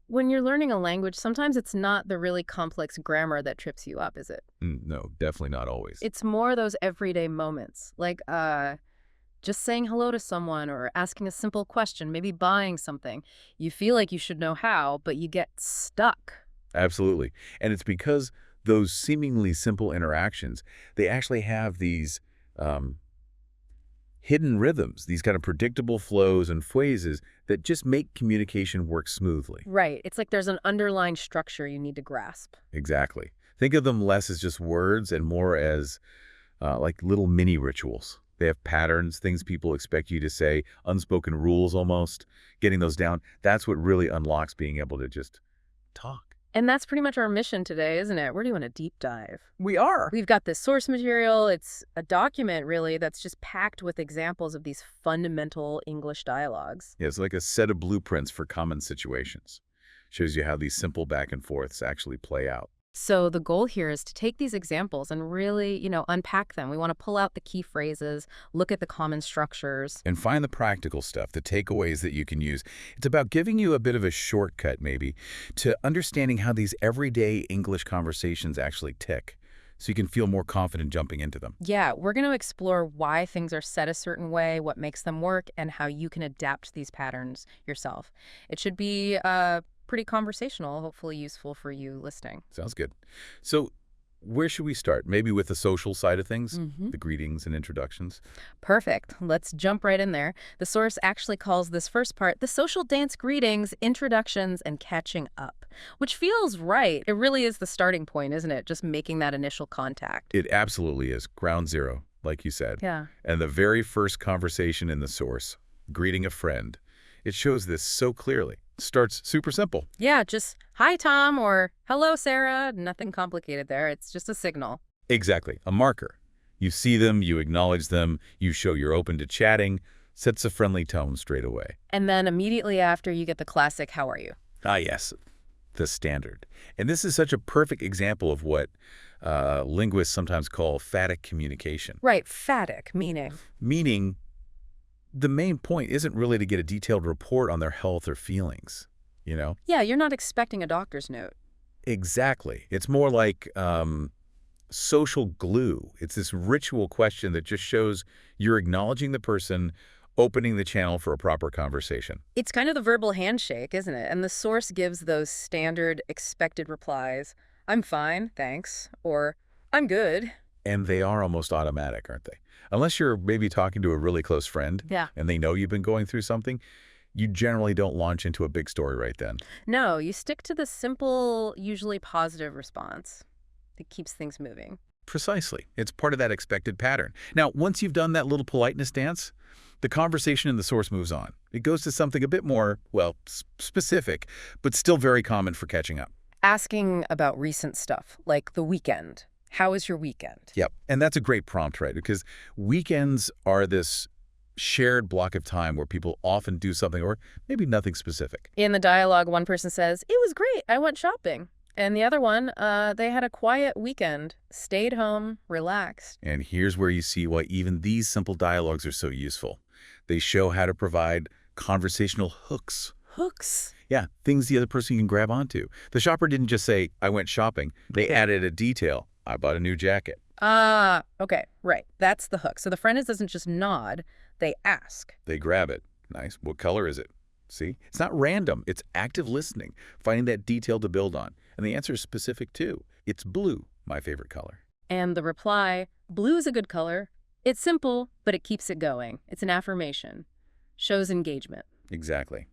When you're learning a language, sometimes it's not the really complex grammar that trips you up, is it? No, definitely not always. It's more those everyday moments, like just saying hello to someone or asking a simple question, maybe buying something. You feel like you should know how, but you get stuck. Absolutely. And it's because those seemingly simple interactions, they actually have these um, hidden rhythms, these kind of predictable flows and phrases that just make communication work smoothly. Right. It's like there's an underlying structure you need to grasp. Exactly. Think of them less as just words and more as like little mini rituals. They have patterns, things people expect you to say, unspoken rules almost. Getting those down, that's what really unlocks being able to just talk. And that's pretty much our mission today, isn't it? We're doing a deep dive. We are. We've got this source material. It's a document, really, that's just packed with examples of these fundamental English dialogues. Yeah, it's like a set of blueprints for common situations. Shows you how these simple back and forths actually play out. So the goal here is to take these examples and really, unpack them. We want to pull out the key phrases, look at the common structures. And find the practical stuff, the takeaways that you can use. It's about giving you a bit of a shortcut, maybe, to understanding how these everyday English conversations actually tick, so you can feel more confident jumping into them. Yeah, we're going to explore why things are said a certain way, what makes them work, and how you can adapt these patterns yourself. It should be pretty conversational, hopefully useful for you listening. Sounds good. So where should we start? Maybe with the social side of things, hmm the greetings and introductions. Perfect. Let's jump right in there. The source actually calls this first part the social dance greetings, introductions, and catching up, which feels right. It really is the starting point, isn't it? Just making that initial contact. It absolutely is ground zero, like you said. Yeah. And the very first conversation in the source, greeting a friend, it shows this so clearly. Starts super simple. Yeah, just hi, Tom, or hello, Sarah. Nothing complicated there. It's just a signal. Exactly, a marker. You see them, you acknowledge them, you show you're open to chatting, sets a friendly tone straight away. And then immediately after, you get the classic, how are you? Ah, yes, the standard. And this is such a perfect example of what linguists sometimes call phatic communication. Right, phatic, meaning. Meaning, the main point isn't really to get a detailed report on their health or feelings, you know? Yeah, you're not expecting a doctor's note. Exactly. It's more like social glue. It's this ritual question that just shows you're acknowledging the person, opening the channel for a proper conversation. It's kind of the verbal handshake, isn't it? And the source gives those standard expected replies. I'm fine, thanks. Or I'm good. And they are almost automatic, aren't they? Unless you're maybe talking to a really close friend Yeah. and they know you've been going through something, you generally don't launch into a big story right then. No, you stick to the simple, usually positive response that keeps things moving. Precisely. It's part of that expected pattern. Now, once you've done that little politeness dance, the conversation in the source moves on. It goes to something a bit more, well, specific, but still very common for catching up. Asking about recent stuff, like the weekend. How was your weekend? Yep. And that's a great prompt, right? Because weekends are this shared block of time where people often do something or maybe nothing specific. In the dialogue, one person says, it was great, I went shopping. And the other one, they had a quiet weekend, stayed home, relaxed. And here's where you see why even these simple dialogues are so useful. They show how to provide conversational hooks. Hooks. Yeah, things the other person can grab onto. The shopper didn't just say, I went shopping. They added a detail. I bought a new jacket. Ah, okay, right. That's the hook. So the friend doesn't just nod, they ask. They grab it. Nice. What color is it? See? It's not random. It's active listening, finding that detail to build on. And the answer is specific, too. It's blue, my favorite color. And the reply, blue is a good color. It's simple, but it keeps it going. It's an affirmation. Shows engagement. Exactly.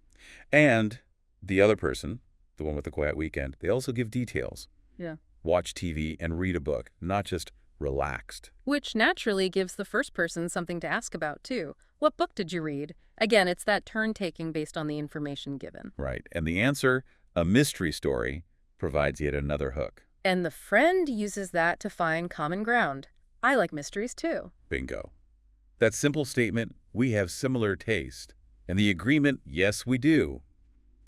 And the other person, the one with the quiet weekend, they also give details. Yeah. Watch TV and read a book, not just relaxed. Which naturally gives the first person something to ask about, too. What book did you read? Again, it's that turn-taking based on the information given. Right. And the answer, a mystery story, provides yet another hook. And the friend uses that to find common ground. I like mysteries, too. Bingo. That simple statement, we have similar taste. And the agreement, yes, we do.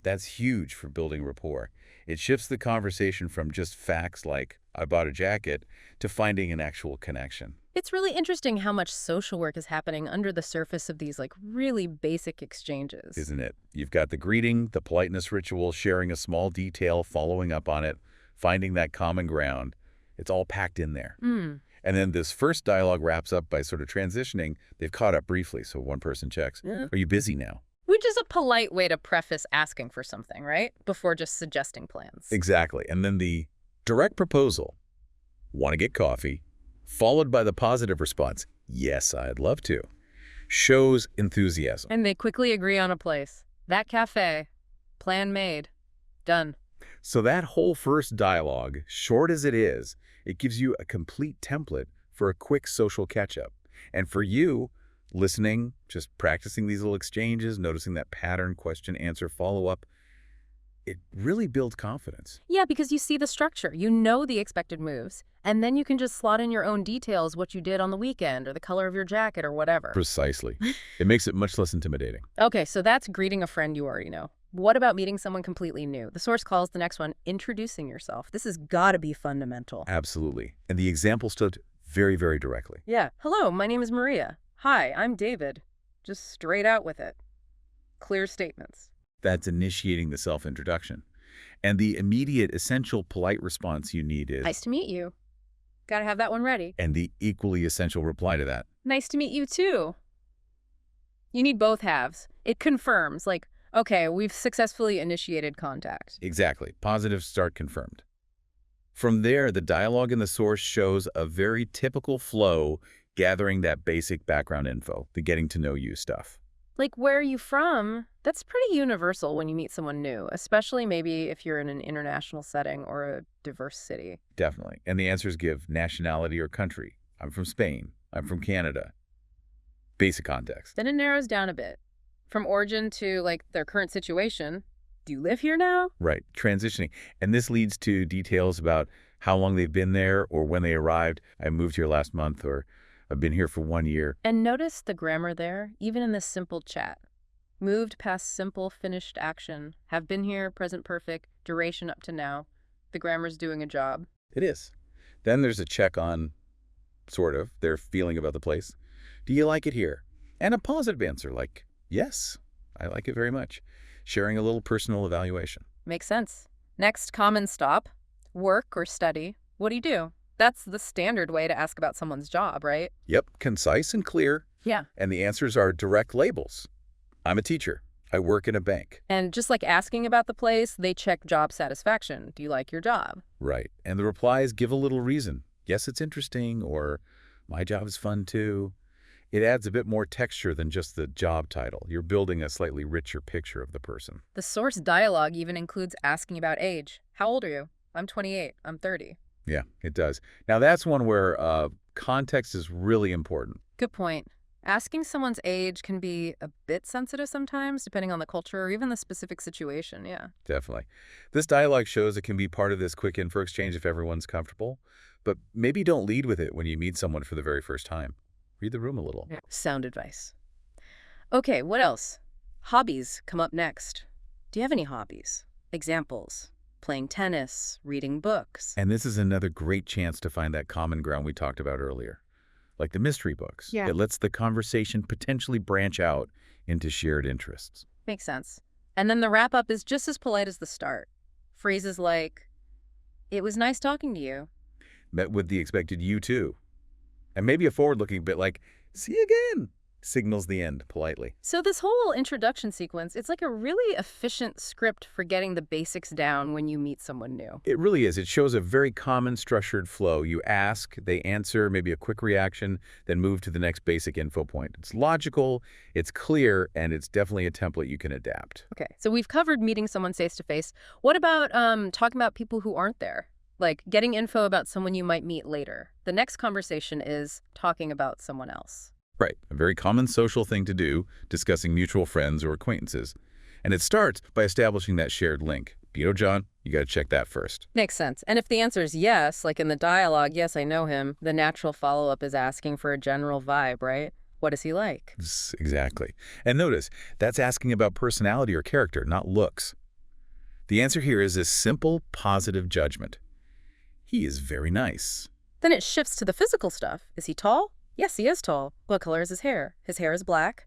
That's huge for building rapport. It shifts the conversation from just facts like, I bought a jacket, to finding an actual connection. It's really interesting how much social work is happening under the surface of these, like, really basic exchanges. Isn't it? You've got the greeting, the politeness ritual, sharing a small detail, following up on it, finding that common ground. It's all packed in there. Hmm. And then this first dialogue wraps up by sort of transitioning. They've caught up briefly, so one person checks, Yeah. "Are you busy now?" Which is a polite way to preface asking for something, right? Before just suggesting plans. Exactly. And then the direct proposal, "Want to get coffee?" followed by the positive response, "Yes, I'd love to," shows enthusiasm. And they quickly agree on a place. That cafe. Plan made. Done. So that whole first dialogue, short as it is, it gives you a complete template for a quick social catch-up. And for you, listening, just practicing these little exchanges, noticing that pattern, question, answer, follow-up, it really builds confidence. Yeah, because you see the structure. You know the expected moves. And then you can just slot in your own details, what you did on the weekend, or the color of your jacket, or whatever. Precisely. It makes it much less intimidating. Okay, so that's greeting a friend you already know. What about meeting someone completely new? The source calls the next one introducing yourself. This has got to be fundamental. Absolutely. And the example stood very, very directly. Yeah. Hello, my name is Maria. Hi, I'm David. Just straight out with it. Clear statements. That's initiating the self-introduction. And the immediate, essential, polite response you need is... Nice to meet you. Gotta have that one ready. And the equally essential reply to that. Nice to meet you, too. You need both halves. It confirms, like, okay, we've successfully initiated contact. Exactly. Positive start confirmed. From there, the dialogue in the source shows a very typical flow, gathering that basic background info, the getting to know you stuff. Like, where are you from? That's pretty universal when you meet someone new, especially maybe if you're in an international setting or a diverse city. Definitely. And the answers give nationality or country. I'm from Spain. I'm from Canada. Basic context. Then it narrows down a bit. From origin to, like, their current situation. Do you live here now? Right. Transitioning. And this leads to details about how long they've been there or when they arrived. I moved here last month, or I've been here for 1 year. And notice the grammar there, even in this simple chat. Moved, past simple, finished action. Have been here, present perfect, duration up to now. The grammar's doing a job. It is. Then there's a check on, sort of, their feeling about the place. Do you like it here? And a positive answer like, yes, I like it very much. Sharing a little personal evaluation. Makes sense. Next common stop. Work or study. What do you do? That's the standard way to ask about someone's job, right? Yep, concise and clear. Yeah. And the answers are direct labels. I'm a teacher. I work in a bank. And just like asking about the place, they check job satisfaction. Do you like your job? Right. And the replies give a little reason. Yes, it's interesting, or my job is fun too. It adds a bit more texture than just the job title. You're building a slightly richer picture of the person. The source dialogue even includes asking about age. How old are you? I'm 28. I'm 30. Yeah, it does. Now, that's one where context is really important. Good point. Asking someone's age can be a bit sensitive sometimes, depending on the culture or even the specific situation, yeah. Definitely. This dialogue shows it can be part of this quick info exchange if everyone's comfortable, but maybe don't lead with it when you meet someone for the very first time. Read the room a little. Yeah. Sound advice. Okay, what else? Hobbies come up next. Do you have any hobbies? Examples. Playing tennis, reading books. And this is another great chance to find that common ground we talked about earlier. Like the mystery books. Yeah. It lets the conversation potentially branch out into shared interests. Makes sense. And then the wrap-up is just as polite as the start. Phrases like, it was nice talking to you. Met with the expected you too. And maybe a forward-looking bit like, see you again, signals the end politely. So this whole introduction sequence, it's like a really efficient script for getting the basics down when you meet someone new. It really is. It shows a very common structured flow. You ask, they answer, maybe a quick reaction, then move to the next basic info point. It's logical, it's clear, and it's definitely a template you can adapt. Okay, so we've covered meeting someone face-to-face. What about talking about people who aren't there? Like getting info about someone you might meet later. The next conversation is talking about someone else. Right, a very common social thing to do, discussing mutual friends or acquaintances. And it starts by establishing that shared link. You know John, you got to check that first. Makes sense. And if the answer is yes, like in the dialogue, yes, I know him, the natural follow-up is asking for a general vibe, right? What is he like? Exactly. And notice, that's asking about personality or character, not looks. The answer here is a simple, positive judgment. He is very nice. Then it shifts to the physical stuff. Is he tall? Yes, he is tall. What color is his hair? His hair is black.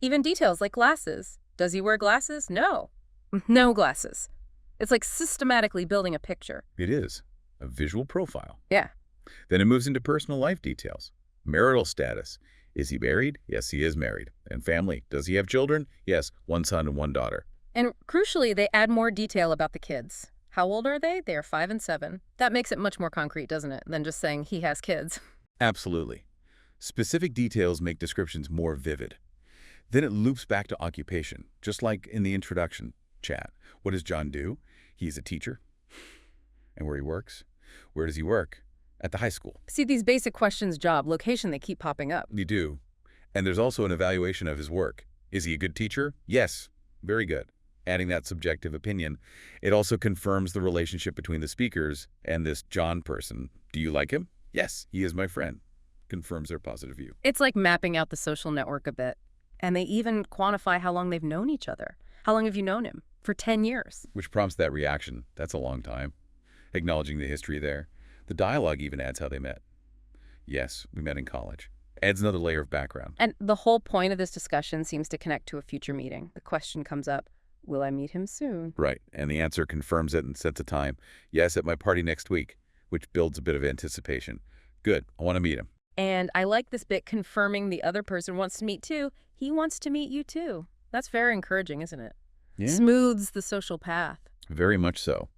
Even details like glasses. Does he wear glasses? No. No glasses. It's like systematically building a picture. It is a visual profile. Yeah. Then it moves into personal life details. Marital status. Is he married? Yes, he is married. And family. Does he have children? Yes, one son and one daughter. And crucially, they add more detail about the kids. How old are they? They are 5 and 7. That makes it much more concrete, doesn't it, than just saying he has kids. Absolutely. Specific details make descriptions more vivid. Then it loops back to occupation, just like in the introduction chat. What does John do? He's a teacher. And where he works? Where does he work? At the high school. See, these basic questions, job, location, they keep popping up. You do. And there's also an evaluation of his work. Is he a good teacher? Yes. Very good. Adding that subjective opinion, it also confirms the relationship between the speakers and this John person. Do you like him? Yes, he is my friend. Confirms their positive view. It's like mapping out the social network a bit. And they even quantify how long they've known each other. How long have you known him? For 10 years. Which prompts that reaction. That's a long time. Acknowledging the history there. The dialogue even adds how they met. Yes, we met in college. Adds another layer of background. And the whole point of this discussion seems to connect to a future meeting. The question comes up, will I meet him soon? Right, and the answer confirms it and sets a time. Yes, at my party next week, which builds a bit of anticipation. Good, I want to meet him. And I like this bit confirming the other person wants to meet too. He wants to meet you too. That's very encouraging, isn't it? Yeah. Smooths the social path. Very much so.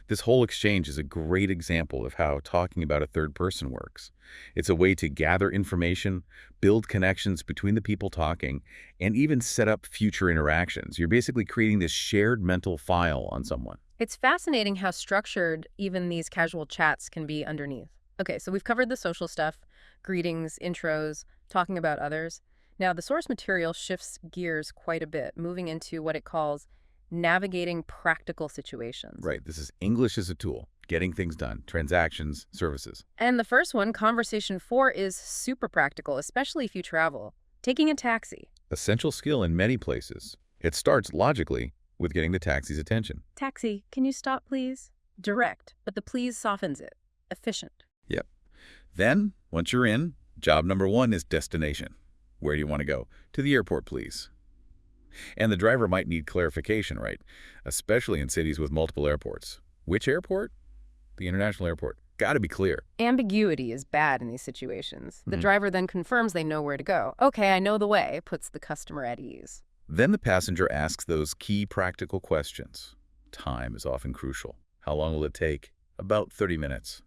This whole exchange is a great example of how talking about a third person works. It's a way to gather information, build connections between the people talking, and even set up future interactions. You're basically creating this shared mental file on someone. It's fascinating how structured even these casual chats can be underneath. Okay, so we've covered the social stuff, greetings, intros, talking about others. Now, the source material shifts gears quite a bit, moving into what it calls navigating practical situations. Right, this is English as a tool, getting things done, transactions, services. And the first one, conversation 4, is super practical, especially if you travel. Taking a taxi. Essential skill in many places. It starts, logically, with getting the taxi's attention. Taxi, can you stop, please? Direct, but the please softens it. Efficient. Yep. Then, once you're in, job number 1 is destination. Where do you want to go? To the airport, please. And the driver might need clarification, right? Especially in cities with multiple airports. Which airport? The international airport. Got to be clear. Ambiguity is bad in these situations. The driver then confirms they know where to go. Okay, I know the way, puts the customer at ease. Then the passenger asks those key practical questions. Time is often crucial. How long will it take? About 30 minutes.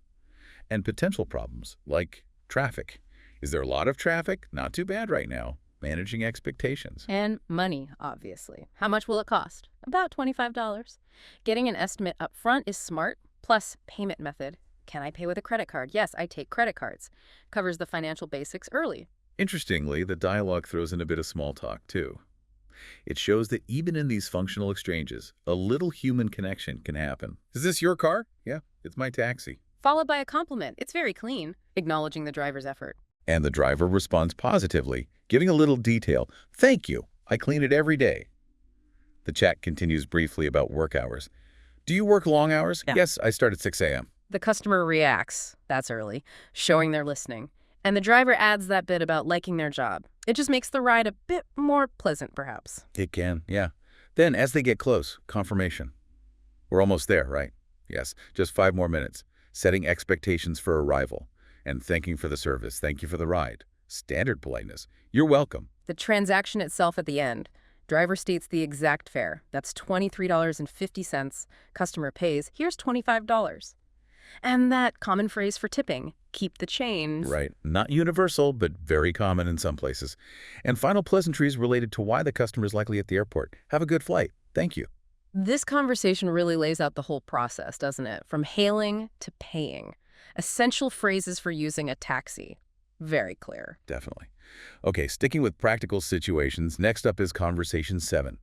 And potential problems, like traffic. Is there a lot of traffic? Not too bad right now. Managing expectations. And money, obviously. How much will it cost? About $25. Getting an estimate up front is smart. Plus, payment method. Can I pay with a credit card? Yes, I take credit cards. Covers the financial basics early. Interestingly, the dialogue throws in a bit of small talk, too. It shows that even in these functional exchanges, a little human connection can happen. Is this your car? Yeah, it's my taxi. Followed by a compliment. It's very clean, acknowledging the driver's effort. And the driver responds positively, giving a little detail. Thank you. I clean it every day. The chat continues briefly about work hours. Do you work long hours? Yeah. Yes, I start at 6 a.m. The customer reacts. That's early, showing they're listening. And the driver adds that bit about liking their job. It just makes the ride a bit more pleasant, perhaps. It can, yeah. Then, as they get close, confirmation. We're almost there, right? Yes, just 5 more minutes. Setting expectations for arrival. And thanking for the service. Thank you for the ride. Standard politeness. You're welcome. The transaction itself at the end. Driver states the exact fare. That's $23.50. Customer pays. Here's $25. And that common phrase for tipping, keep the change. Right. Not universal, but very common in some places. And final pleasantries related to why the customer is likely at the airport. Have a good flight. Thank you. This conversation really lays out the whole process, doesn't it? From hailing to paying. Essential phrases for using a taxi. Very clear. Definitely. Okay, sticking with practical situations, next up is conversation 7.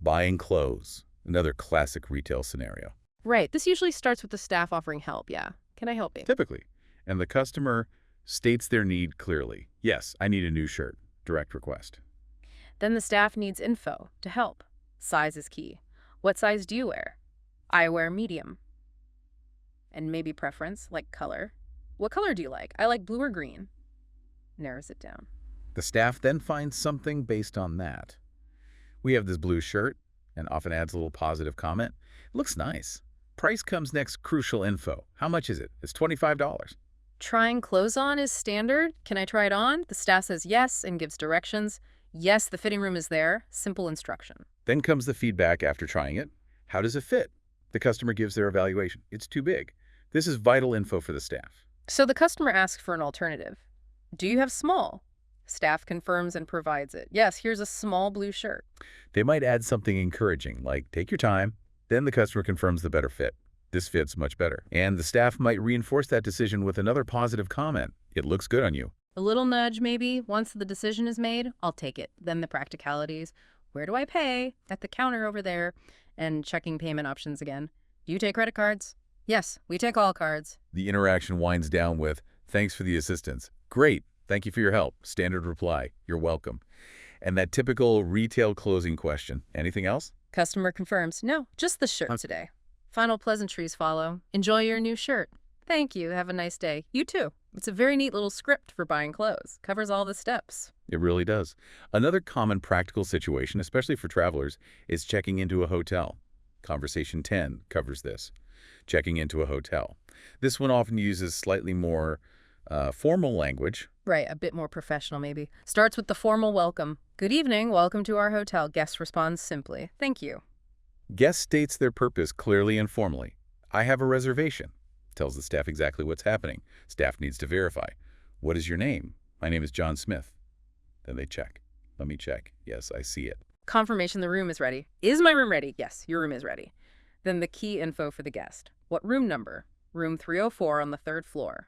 Buying clothes. Another classic retail scenario. Right. This usually starts with the staff offering help, yeah. Can I help you? Typically. And the customer states their need clearly. Yes, I need a new shirt. Direct request. Then the staff needs info to help. Size is key. What size do you wear? I wear medium. And maybe preference, like color. What color do you like? I like blue or green. Narrows it down. The staff then finds something based on that. We have this blue shirt, and often adds a little positive comment. It looks nice. Price comes next, crucial info. How much is it? It's $25. Trying clothes on is standard. Can I try it on? The staff says yes and gives directions. Yes, the fitting room is there. Simple instruction. Then comes the feedback after trying it. How does it fit? The customer gives their evaluation. It's too big. This is vital info for the staff. So the customer asks for an alternative. Do you have small? Staff confirms and provides it. Yes, here's a small blue shirt. They might add something encouraging, like take your time. Then the customer confirms the better fit. This fits much better. And the staff might reinforce that decision with another positive comment. It looks good on you. A little nudge, maybe. Once the decision is made, I'll take it. Then the practicalities. Where do I pay? At the counter over there. And checking payment options again. Do you take credit cards? Yes, we take all cards. The interaction winds down with, thanks for the assistance. Great. Thank you for your help. Standard reply. You're welcome. And that typical retail closing question. Anything else? Customer confirms. No, just the shirt today. Final pleasantries follow. Enjoy your new shirt. Thank you. Have a nice day. You too. It's a very neat little script for buying clothes. Covers all the steps. It really does. Another common practical situation, especially for travelers, is checking into a hotel. Conversation 10 covers this. Checking into a hotel. This one often uses slightly more formal language. Right, a bit more professional maybe. Starts with the formal welcome. Good evening, welcome to our hotel. Guest responds simply, thank you. Guest states their purpose clearly and formally. I have a reservation. Tells the staff exactly what's happening. Staff needs to verify. What is your name? My name is John Smith. Then they check. Let me check. Yes, I see it. Confirmation the room is ready. Is my room ready? Yes, your room is ready. Then the key info for the guest. What room number? Room 304 on the 3rd floor.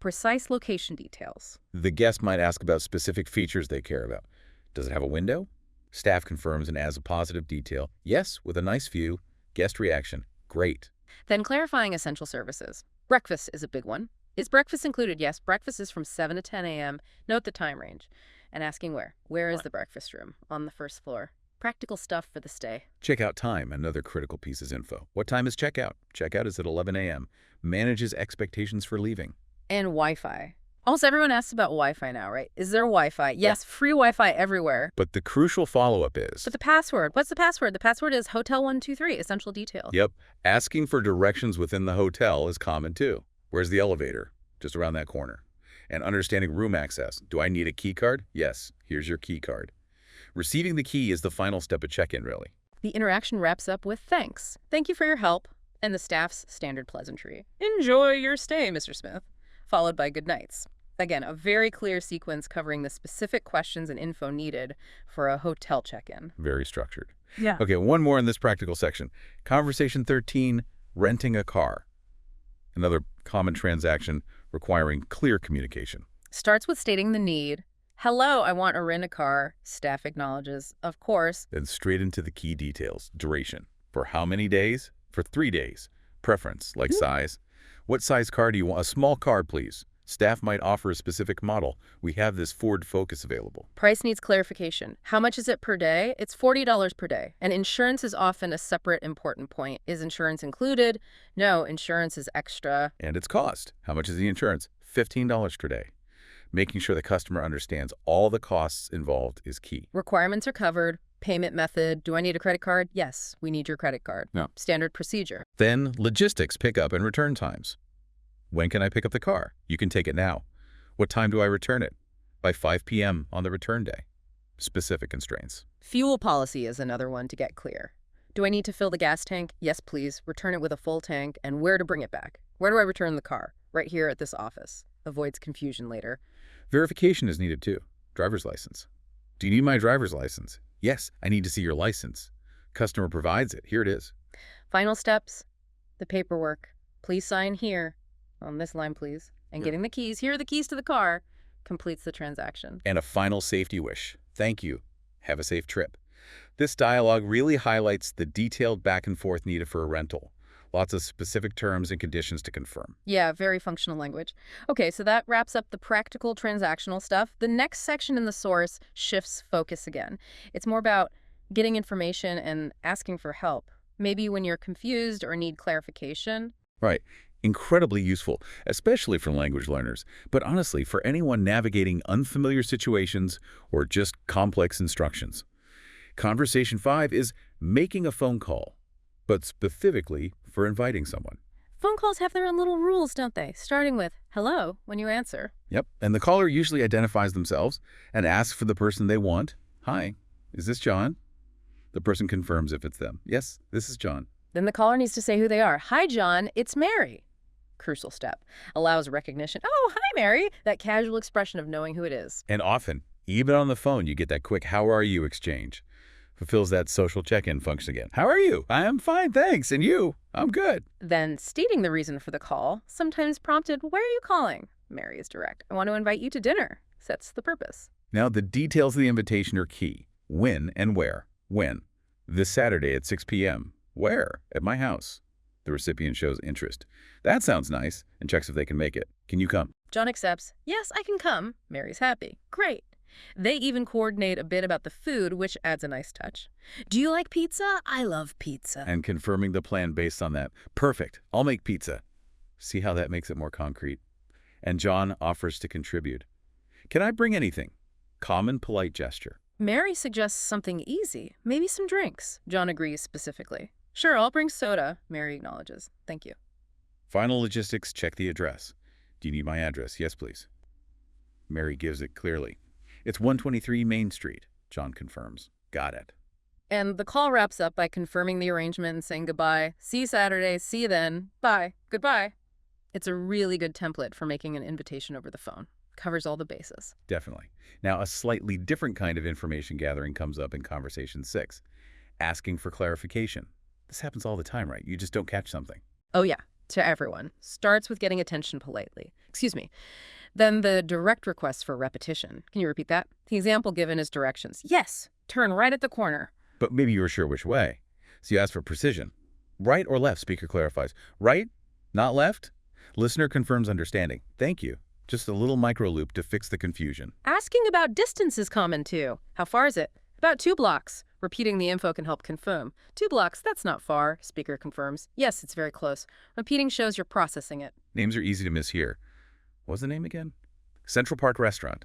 Precise location details. The guest might ask about specific features they care about. Does it have a window? Staff confirms and adds a positive detail. Yes, with a nice view. Guest reaction. Great. Then clarifying essential services. Breakfast is a big one. Is breakfast included? Yes, breakfast is from 7 to 10 a.m. Note the time range. And asking where. Where is the breakfast room? On the 1st floor. Practical stuff for the stay. Checkout time, another critical piece is info. What time is checkout? Checkout is at 11 a.m. Manages expectations for leaving. And Wi-Fi. Almost everyone asks about Wi-Fi now, right? Is there Wi-Fi? Yes, free Wi-Fi everywhere. But the crucial follow-up is... But the password. What's the password? The password is Hotel123, essential detail. Yep. Asking for directions within the hotel is common too. Where's the elevator? Just around that corner. And understanding room access. Do I need a key card? Yes. Here's your key card. Receiving the key is the final step of check-in, really. The interaction wraps up with thanks. Thank you for your help. And the staff's standard pleasantry. Enjoy your stay, Mr. Smith. Followed by good nights. Again, a very clear sequence covering the specific questions and info needed for a hotel check-in. Very structured. Yeah. Okay, one more in this practical section. Conversation 13, renting a car. Another common transaction requiring clear communication. Starts with stating the need. Hello, I want to rent a car. Staff acknowledges, of course. Then straight into the key details. Duration. For how many days? For 3 days. Preference, like size. What size car do you want? A small car, please. Staff might offer a specific model. We have this Ford Focus available. Price needs clarification. How much is it per day? It's $40 per day. And insurance is often a separate important point. Is insurance included? No, insurance is extra. And its cost. How much is the insurance? $15 per day. Making sure the customer understands all the costs involved is key. Requirements are covered. Payment method. Do I need a credit card? Yes, we need your credit card. No. Standard procedure. Then logistics, pickup and return times. When can I pick up the car? You can take it now. What time do I return it? By 5 p.m. on the return day. Specific constraints. Fuel policy is another one to get clear. Do I need to fill the gas tank? Yes, please. Return it with a full tank. And where to bring it back? Where do I return the car? Right here at this office. Avoids confusion later. Verification is needed too. Driver's license. Do you need my driver's license? Yes, I need to see your license. Customer provides it. Here it is. Final steps. The paperwork. Please sign here. On this line, please. And getting the keys. Here are the keys to the car. Completes the transaction. And a final safety wish. Thank you. Have a safe trip. This dialogue really highlights the detailed back and forth needed for a rental. Lots of specific terms and conditions to confirm. Yeah, very functional language. Okay, so that wraps up the practical transactional stuff. The next section in the source shifts focus again. It's more about getting information and asking for help. Maybe when you're confused or need clarification. Right. Incredibly useful, especially for language learners, but honestly, for anyone navigating unfamiliar situations or just complex instructions. Conversation 5 is making a phone call, but specifically for inviting someone. Phone calls have their own little rules, don't they? Starting with hello when you answer. Yep, and the caller usually identifies themselves and asks for the person they want. Hi, is this John? The person confirms if it's them. Yes, this is John. Then the caller needs to say who they are. Hi, John, it's Mary. Crucial step. Allows recognition. Oh, hi, Mary. That casual expression of knowing who it is. And often, even on the phone, you get that quick how are you exchange. Fulfills that social check-in function again. How are you? I am fine, thanks. And you? I'm good. Then stating the reason for the call, sometimes prompted, where are you calling? Mary is direct. I want to invite you to dinner. Sets the purpose. Now, the details of the invitation are key. When and where. When? This Saturday at 6 p.m. Where? At my house. The recipient shows interest. That sounds nice, and checks if they can make it. Can you come? John accepts. Yes, I can come. Mary's happy. Great. They even coordinate a bit about the food, which adds a nice touch. Do you like pizza? I love pizza. And confirming the plan based on that. Perfect. I'll make pizza. See how that makes it more concrete? And John offers to contribute. Can I bring anything? Common polite gesture. Mary suggests something easy, maybe some drinks. John agrees specifically. Sure, I'll bring soda, Mary acknowledges. Thank you. Final logistics, check the address. Do you need my address? Yes, please. Mary gives it clearly. It's 123 Main Street, John confirms. Got it. And the call wraps up by confirming the arrangement and saying goodbye. See you Saturday, see you then, bye, goodbye. It's a really good template for making an invitation over the phone. Covers all the bases. Definitely. Now, a slightly different kind of information gathering comes up in Conversation 6. Asking for clarification. This happens all the time, right? You just don't catch something. Oh yeah, to everyone. Starts with getting attention politely. Excuse me. Then the direct request for repetition. Can you repeat that? The example given is directions. Yes, turn right at the corner. But maybe you were sure which way. So you ask for precision. Right or left, speaker clarifies. Right, not left? Listener confirms understanding. Thank you. Just a little micro loop to fix the confusion. Asking about distance is common too. How far is it? About 2 blocks. Repeating the info can help confirm. 2 blocks, that's not far, speaker confirms. Yes, it's very close. Repeating shows you're processing it. Names are easy to miss here. What's the name again? Central Park Restaurant.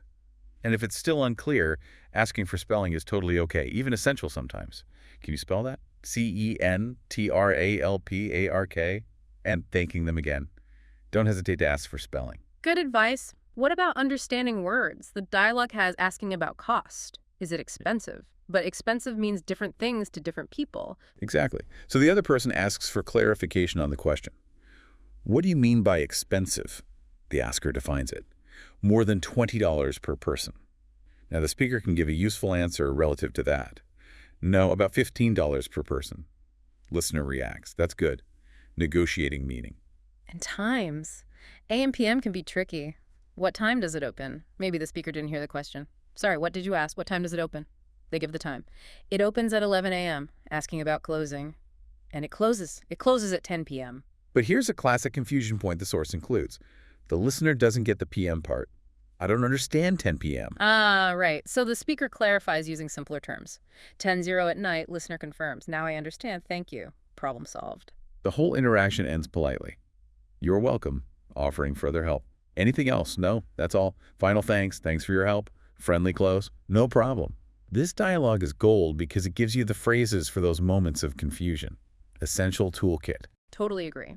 And if it's still unclear, asking for spelling is totally okay, even essential sometimes. Can you spell that? Centralpark. And thanking them again. Don't hesitate to ask for spelling. Good advice. What about understanding words? The dialogue has asking about cost. Is it expensive? But expensive means different things to different people. Exactly. So the other person asks for clarification on the question. What do you mean by expensive? The asker defines it. More than $20 per person. Now the speaker can give a useful answer relative to that. No, about $15 per person. Listener reacts. That's good. Negotiating meaning. And times. AM PM can be tricky. What time does it open? Maybe the speaker didn't hear the question. Sorry, what did you ask? What time does it open? They give the time. It opens at 11 a.m., asking about closing. And it closes. It closes at 10 p.m. But here's a classic confusion point the source includes. The listener doesn't get the PM part. I don't understand 10 p.m. Ah, right. So the speaker clarifies using simpler terms. 10:0 at night, listener confirms. Now I understand. Thank you. Problem solved. The whole interaction ends politely. You're welcome, offering further help. Anything else? No, that's all. Final thanks. Thanks for your help. Friendly close. No problem. This dialogue is gold because it gives you the phrases for those moments of confusion. Essential toolkit. Totally agree.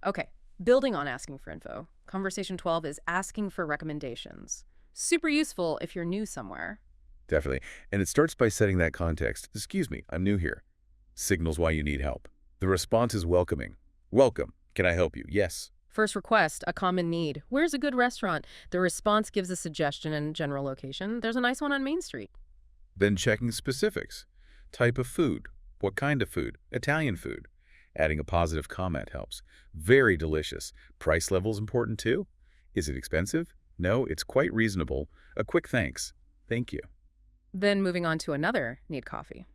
Okay, building on asking for info. Conversation 12 is asking for recommendations. Super useful if you're new somewhere. Definitely. And it starts by setting that context. Excuse me, I'm new here. Signals why you need help. The response is welcoming. Welcome. Can I help you? Yes. First request, a common need. Where's a good restaurant? The response gives a suggestion and general location. There's a nice one on Main Street. Then checking specifics. Type of food. What kind of food? Italian food. Adding a positive comment helps. Very delicious. Price level's important too. Is it expensive? No, it's quite reasonable. A quick thanks. Thank you. Then moving on to another, need coffee.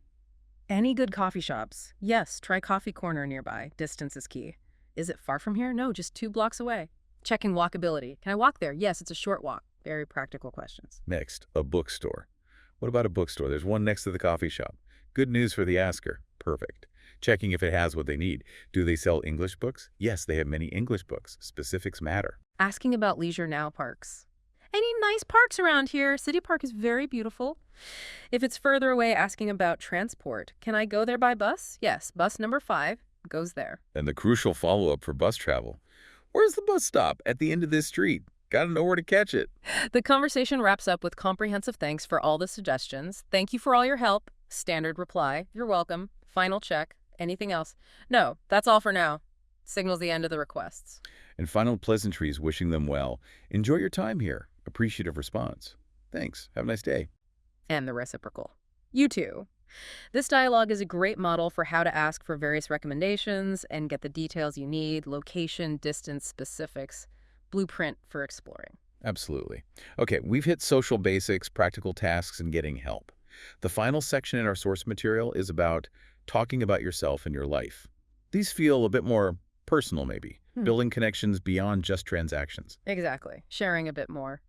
Any good coffee shops? Yes, try Coffee Corner nearby. Distance is key. Is it far from here? No, just 2 blocks away. Checking walkability. Can I walk there? Yes, it's a short walk. Very practical questions. Next, a bookstore. What about a bookstore? There's one next to the coffee shop. Good news for the asker. Perfect. checking if it has what they need. Do they sell English books? Yes, they have many English books. Specifics matter. Asking about Leisure Now parks. Any nice parks around here? City Park is very beautiful. If it's further away, asking about transport. Can I go there by bus? Yes, bus number 5 goes there. And the crucial follow-up for bus travel. Where's the bus stop? At the end of this street. Gotta know where to catch it. The conversation wraps up with comprehensive thanks for all the suggestions. Thank you for all your help. Standard reply. You're welcome. Final check. Anything else? No, that's all for now. Signals the end of the requests. And final pleasantries wishing them well. Enjoy your time here. Appreciative response. Thanks. Have a nice day. And the reciprocal. You too. This dialogue is a great model for how to ask for various recommendations and get the details you need, location, distance, specifics, blueprint for exploring. Absolutely. Okay, we've hit social basics, practical tasks, and getting help. The final section in our source material is about talking about yourself and your life. These feel a bit more personal, maybe, building connections beyond just transactions. Exactly. Sharing a bit more.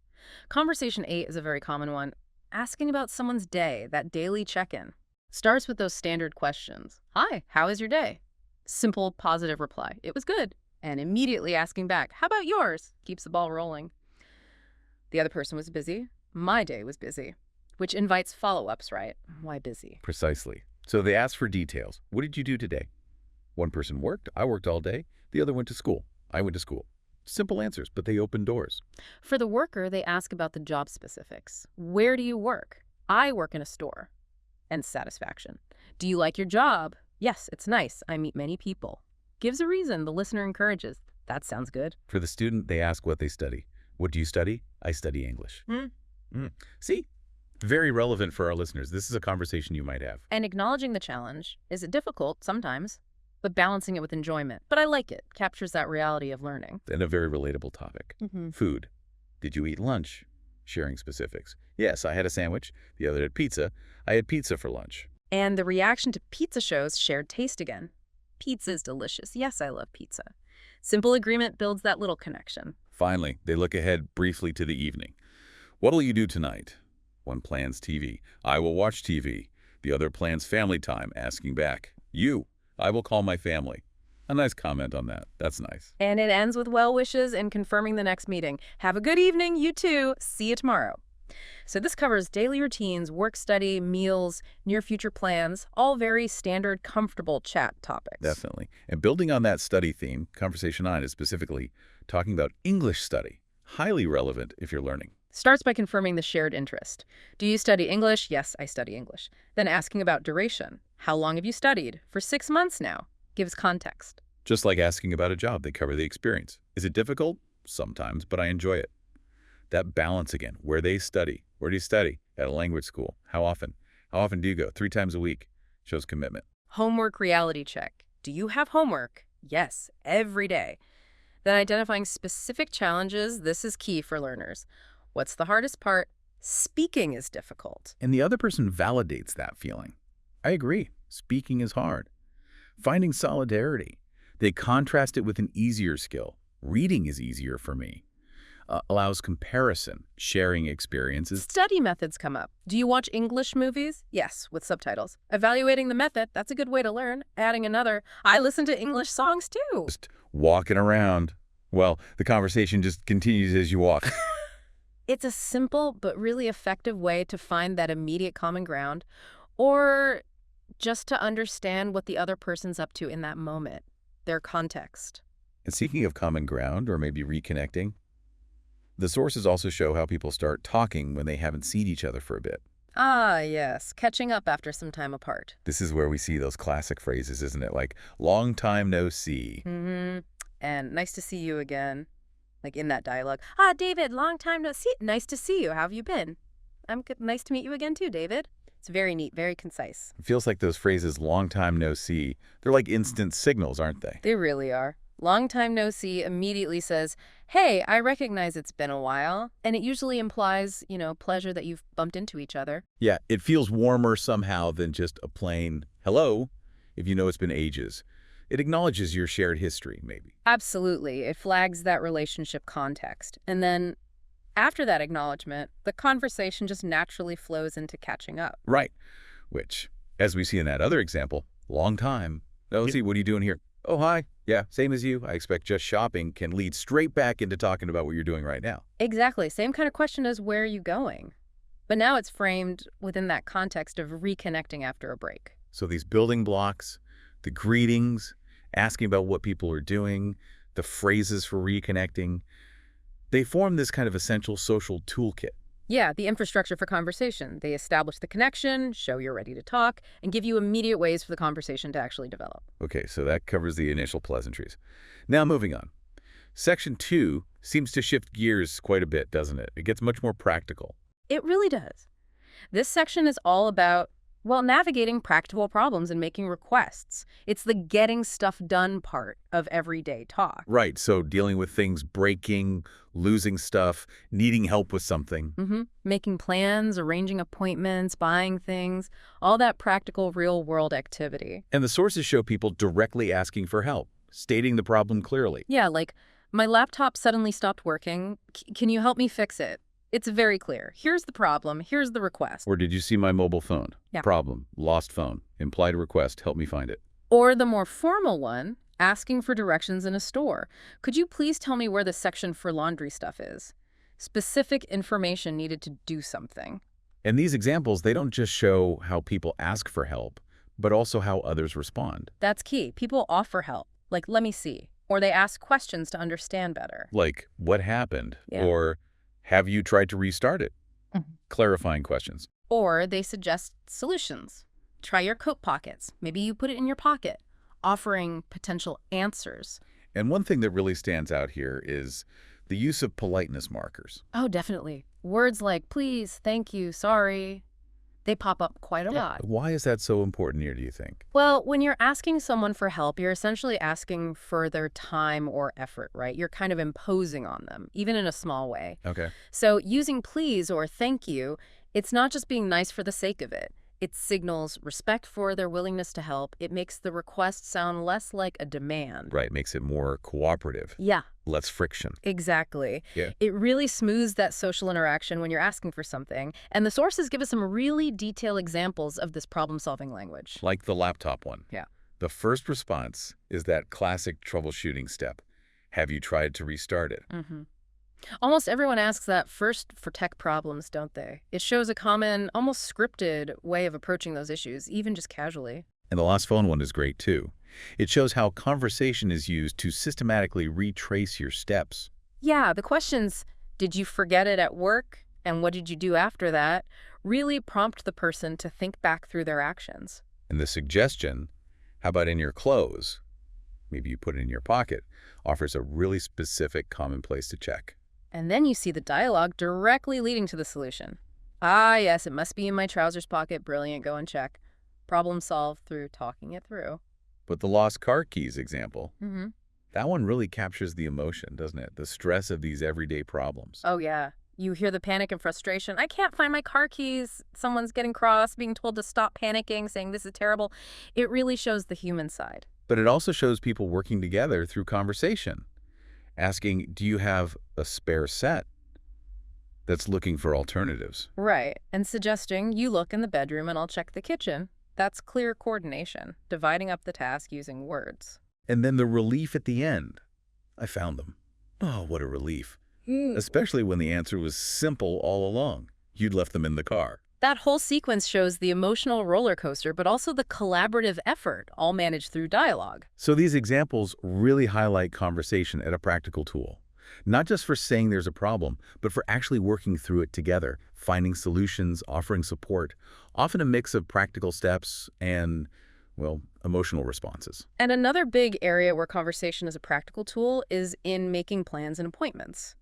Conversation 8 is a very common one. Asking about someone's day, that daily check-in. Starts with those standard questions. Hi, how is your day? Simple, positive reply. It was good. And immediately asking back, how about yours? Keeps the ball rolling. The other person was busy. My day was busy. Which invites follow-ups, right? Why busy? Precisely. So they ask for details. What did you do today? One person worked. I worked all day. The other went to school. I went to school. Simple answers, but they open doors. For the worker, they ask about the job specifics. Where do you work? I work in a store. And satisfaction. Do you like your job? Yes, it's nice. I meet many people. Gives a reason. The listener encourages. That sounds good. For the student, they ask what they study. What do you study? I study English. See? Very relevant for our listeners. This is a conversation you might have. And acknowledging the challenge. Is it difficult? Sometimes. But balancing it with enjoyment. But I like it. Captures that reality of learning. And a very relatable topic. Food. Did you eat lunch? Sharing specifics. Yes, I had a sandwich. The other had pizza. I had pizza for lunch. And the reaction to pizza shows shared taste again. Pizza is delicious. Yes, I love pizza. Simple agreement builds that little connection. Finally, they look ahead briefly to the evening. What'll you do tonight? One plans TV. I will watch TV. The other plans family time, asking back. You. I will call my family. A nice comment on that. That's nice. And it ends with well wishes and confirming the next meeting. Have a good evening, you too. See you tomorrow. So this covers daily routines, work study, meals, near future plans, all very standard, comfortable chat topics. Definitely. And building on that study theme, Conversation 9 is specifically talking about English study. Highly relevant if you're learning. Starts by confirming the shared interest. Do you study English? Yes, I study English. Then asking about duration. How long have you studied? For 6 months now. Gives context. Just like asking about a job, they cover the experience. Is it difficult? Sometimes, but I enjoy it. That balance again, where they study. Where do you study? At a language school. How often? How often do you go? 3 times a week. Shows commitment. Homework reality check. Do you have homework? Yes, every day. Then identifying specific challenges. This is key for learners. What's the hardest part? Speaking is difficult. And the other person validates that feeling. I agree. Speaking is hard. Finding solidarity. They contrast it with an easier skill. Reading is easier for me. Allows comparison, sharing experiences. Study methods come up. Do you watch English movies? Yes, with subtitles. Evaluating the method, that's a good way to learn. Adding another, I listen to English songs too. Just walking around. Well, the conversation just continues as you walk. It's a simple but really effective way to find that immediate common ground or just to understand what the other person's up to in that moment, their context. And speaking of common ground or maybe reconnecting, the sources also show how people start talking when they haven't seen each other for a bit. Ah, yes, catching up after some time apart. This is where we see those classic phrases, isn't it? Like, long time no see. And nice to see you again. Like in that dialogue. Ah, David, long time no see. Nice to see you. How have you been? I'm good. Nice to meet you again too, David. It's very neat, very concise. It feels like those phrases, long time no see, they're like instant signals, aren't they? They really are. Long time no see immediately says, hey, I recognize it's been a while. And it usually implies, pleasure that you've bumped into each other. Yeah, it feels warmer somehow than just a plain hello, if you know it's been ages. It acknowledges your shared history, maybe. Absolutely. It flags that relationship context. And then after that acknowledgement, the conversation just naturally flows into catching up. Right. Which, as we see in that other example, long time, Oh, let's see, what are you doing here? Oh, hi. Yeah, same as you. I expect just shopping can lead straight back into talking about what you're doing right now. Exactly. Same kind of question as where are you going? But now it's framed within that context of reconnecting after a break. So these building blocks, the greetings, asking about what people are doing, the phrases for reconnecting, they form this kind of essential social toolkit. Yeah, the infrastructure for conversation. They establish the connection, show you're ready to talk, and give you immediate ways for the conversation to actually develop. Okay, so that covers the initial pleasantries. Now moving on. Section 2 seems to shift gears quite a bit, doesn't it? It gets much more practical. It really does. This section is all about, well, navigating practical problems and making requests. It's the getting stuff done part of everyday talk. Right, so dealing with things breaking, losing stuff, needing help with something. Making plans, arranging appointments, buying things, all that practical real-world activity. And the sources show people directly asking for help, stating the problem clearly. Yeah, like, my laptop suddenly stopped working. Can you help me fix it? It's very clear. Here's the problem. Here's the request. Or did you see my mobile phone? Yeah. Problem, lost phone, implied request, help me find it. Or the more formal one, asking for directions in a store. Could you please tell me where the section for laundry stuff is? Specific information needed to do something. And these examples, they don't just show how people ask for help, but also how others respond. That's key. People offer help, like, let me see. Or they ask questions to understand better. Like, what happened? Yeah. Or, have you tried to restart it? Clarifying questions. Or they suggest solutions. Try your coat pockets. Maybe you put it in your pocket, offering potential answers. And one thing that really stands out here is the use of politeness markers. Oh, definitely. Words like please, thank you, sorry, they pop up quite a lot. Why is that so important here, do you think? Well, when you're asking someone for help, you're essentially asking for their time or effort, right? You're kind of imposing on them, even in a small way. Okay. So using please or thank you, it's not just being nice for the sake of it. It signals respect for their willingness to help. It makes the request sound less like a demand. Right, makes it more cooperative. Yeah, Less friction. exactly. Yeah. It really smooths that social interaction when you're asking for something. And the sources give us some really detailed examples of this problem-solving language. Like the laptop one. Yeah. The first response is that classic troubleshooting step. Have you tried to restart it? Almost everyone asks that first for tech problems, don't they? It shows a common, almost scripted way of approaching those issues, even just casually. And the lost phone one is great too. It shows how conversation is used to systematically retrace your steps. Yeah, the questions, did you forget it at work? And what did you do after that? Really prompt the person to think back through their actions. And the suggestion, how about in your clothes? Maybe you put it in your pocket, offers a really specific common place to check. And then you see the dialogue directly leading to the solution. Ah, yes, it must be in my trousers pocket. Brilliant, go and check. Problem solved through talking it through. But the lost car keys example, Mm-hmm. that one really captures the emotion, doesn't it? The stress of these everyday problems. Oh, yeah. You hear the panic and frustration. I can't find my car keys. Someone's getting cross, being told to stop panicking, saying this is terrible. It really shows the human side. But it also shows people working together through conversation. Asking, do you have a spare set? That's looking for alternatives. Right. And suggesting you look in the bedroom and I'll check the kitchen. That's clear coordination, dividing up the task using words. And then the relief at the end. I found them. Oh, what a relief. Especially when the answer was simple all along. You'd left them in the car. That whole sequence shows the emotional roller coaster, but also the collaborative effort, all managed through dialogue. So these examples really highlight conversation as a practical tool. Not just for saying there's a problem, but for actually working through it together, finding solutions, offering support, often a mix of practical steps and, well, emotional responses. And another big area where conversation is a practical tool is in making plans and appointments.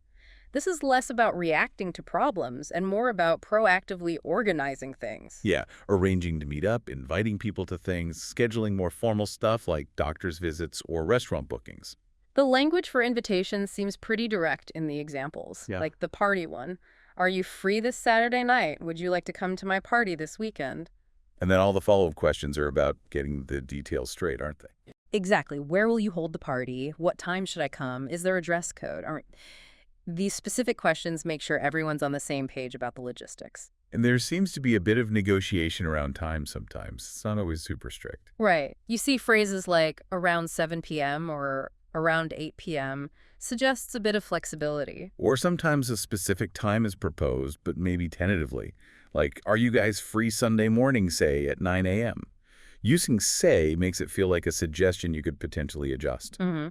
This is less about reacting to problems and more about proactively organizing things. Yeah, arranging to meet up, inviting people to things, scheduling more formal stuff like doctor's visits or restaurant bookings. The language for invitations seems pretty direct in the examples, Yeah. like the party one. Are you free this Saturday night? Would you like to come to my party this weekend? And then all the follow-up questions are about getting the details straight, aren't they? Exactly. Where will you hold the party? What time should I come? Is there a dress code? These specific questions make sure everyone's on the same page about the logistics. And there seems to be a bit of negotiation around time sometimes. It's not always super strict. Right. You see phrases like around 7 p.m. or around 8 p.m. suggests a bit of flexibility. Or sometimes a specific time is proposed, but maybe tentatively. Like, are you guys free Sunday morning, say, at 9 a.m.? Using say makes it feel like a suggestion you could potentially adjust. Hmm.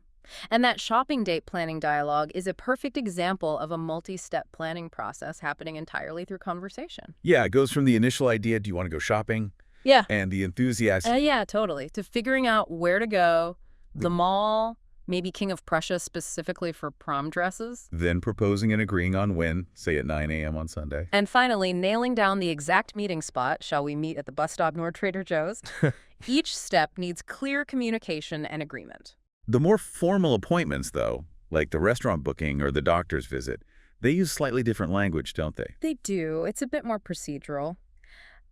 And that shopping date planning dialogue is a perfect example of a multi-step planning process happening entirely through conversation. Yeah, it goes from the initial idea, do you want to go shopping? Yeah. And the enthusiasm, Yeah, totally. To figuring out where to go, the mall, maybe King of Prussia specifically for prom dresses. then proposing and agreeing on when, say at 9 a.m. on Sunday. And finally, nailing down the exact meeting spot. Shall we meet at the bus stop near Trader Joe's? Each step needs clear communication and agreement. The more formal appointments, though, like the restaurant booking or the doctor's visit, they use slightly different language, don't they? They do. It's a bit more procedural.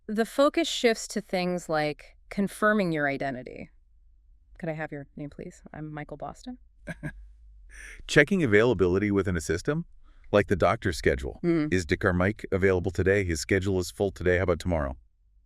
The focus shifts to things like confirming your identity. Could I have your name, please? I'm Michael Boston. Checking availability within a system, like the doctor's schedule. Mm. Is Dick or Mike available today? His schedule is full today. How about tomorrow?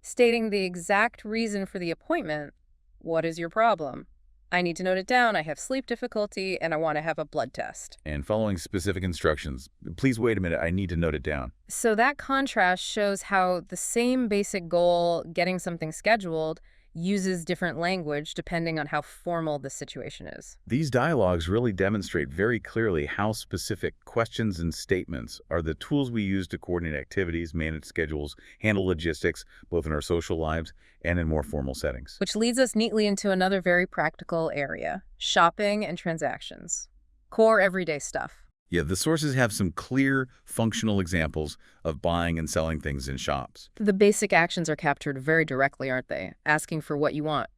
Stating the exact reason for the appointment. What is your problem? I need to note it down. I have sleep difficulty and I want to have a blood test. And following specific instructions. Please wait a minute. I need to note it down. So that contrast shows how the same basic goal, getting something scheduled, uses different language depending on how formal the situation is. These dialogues really demonstrate very clearly how specific questions and statements are the tools we use to coordinate activities, manage schedules, handle logistics, both in our social lives and in more formal settings. Which leads us neatly into another very practical area, shopping and transactions. Core everyday stuff. Yeah, the sources have some clear, functional examples of buying and selling things in shops. The basic actions are captured very directly, aren't they? Asking for what you want.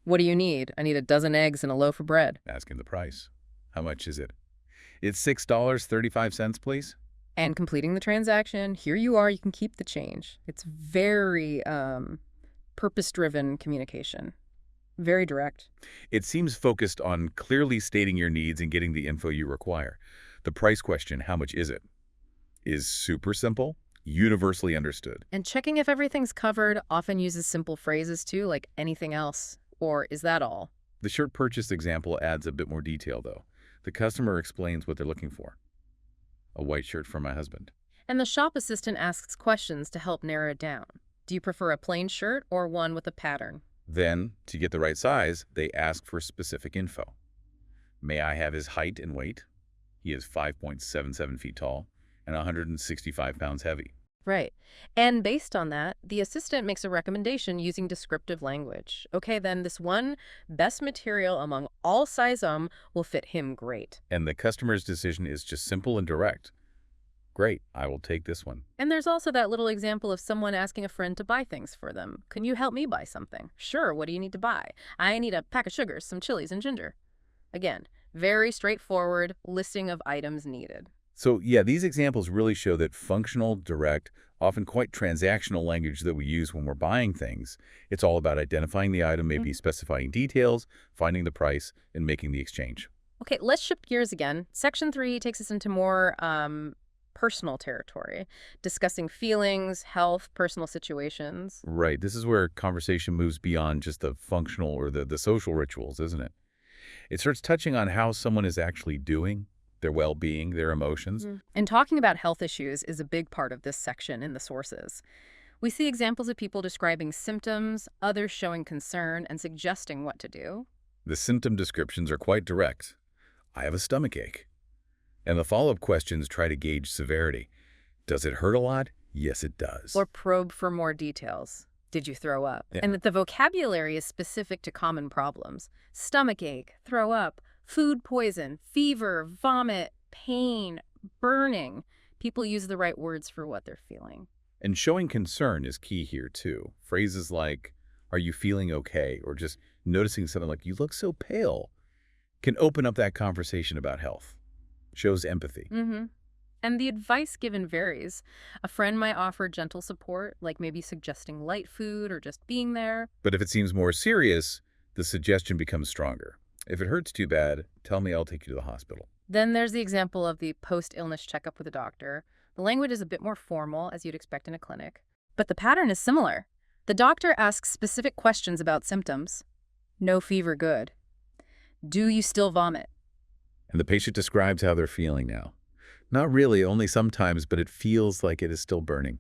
What do you need? I need a dozen eggs and a loaf of bread. Asking the price. How much is it? It's $6.35, please. And completing the transaction. Here you are. You can keep the change. It's very purpose-driven communication. Very direct. It seems focused on clearly stating your needs and getting the info you require. The price question, how much is super simple, universally understood. And checking if everything's covered often uses simple phrases too, like anything else, or is that all? The shirt purchase example adds a bit more detail, though. The customer explains what they're looking for. A white shirt for my husband. And the shop assistant asks questions to help narrow it down. Do you prefer a plain shirt or one with a pattern? Then, to get the right size, they ask for specific info. May I have his height and weight? He is 5.77 feet tall and 165 pounds heavy. Right. And based on that, the assistant makes a recommendation using descriptive language. Okay, then this one best material among all size will fit him great. And the customer's decision is just simple and direct. Great, I will take this one. And there's also that little example of someone asking a friend to buy things for them. Can you help me buy something? Sure, what do you need to buy? I need a pack of sugars, some chilies, and ginger. Again, very straightforward listing of items needed. So yeah, these examples really show that functional, direct, often quite transactional language that we use when we're buying things. It's all about identifying the item, maybe specifying details, finding the price, and making the exchange. Okay, let's shift gears again. Section 3 takes us into more personal territory, discussing feelings, health, personal situations. Right. This is where conversation moves beyond just the functional or the social rituals, isn't it? It starts touching on how someone is actually doing, their well-being, their emotions. And talking about health issues is a big part of this section in the sources. We see examples of people describing symptoms, others showing concern and suggesting what to do. The symptom descriptions are quite direct. I have a stomach ache. And the follow-up questions try to gauge severity. Does it hurt a lot? Yes, it does. Or probe for more details. Did you throw up? Yeah. And that the vocabulary is specific to common problems. Stomach ache, throw up, food poison, fever, vomit, pain, burning. People use the right words for what they're feeling. And showing concern is key here, too. Phrases like, are you feeling okay? Or just noticing something like, you look so pale, can open up that conversation about health. Shows empathy. And the advice given varies. A friend might offer gentle support, like maybe suggesting light food or just being there. But if it seems more serious, the suggestion becomes stronger. If it hurts too bad, tell me, I'll take you to the hospital. Then there's the example of the post-illness checkup with a doctor. The language is a bit more formal, as you'd expect in a clinic. But the pattern is similar. The doctor asks specific questions about symptoms. No fever, good. Do you still vomit? And the patient describes how they're feeling now. Not really, only sometimes, but it feels like it is still burning.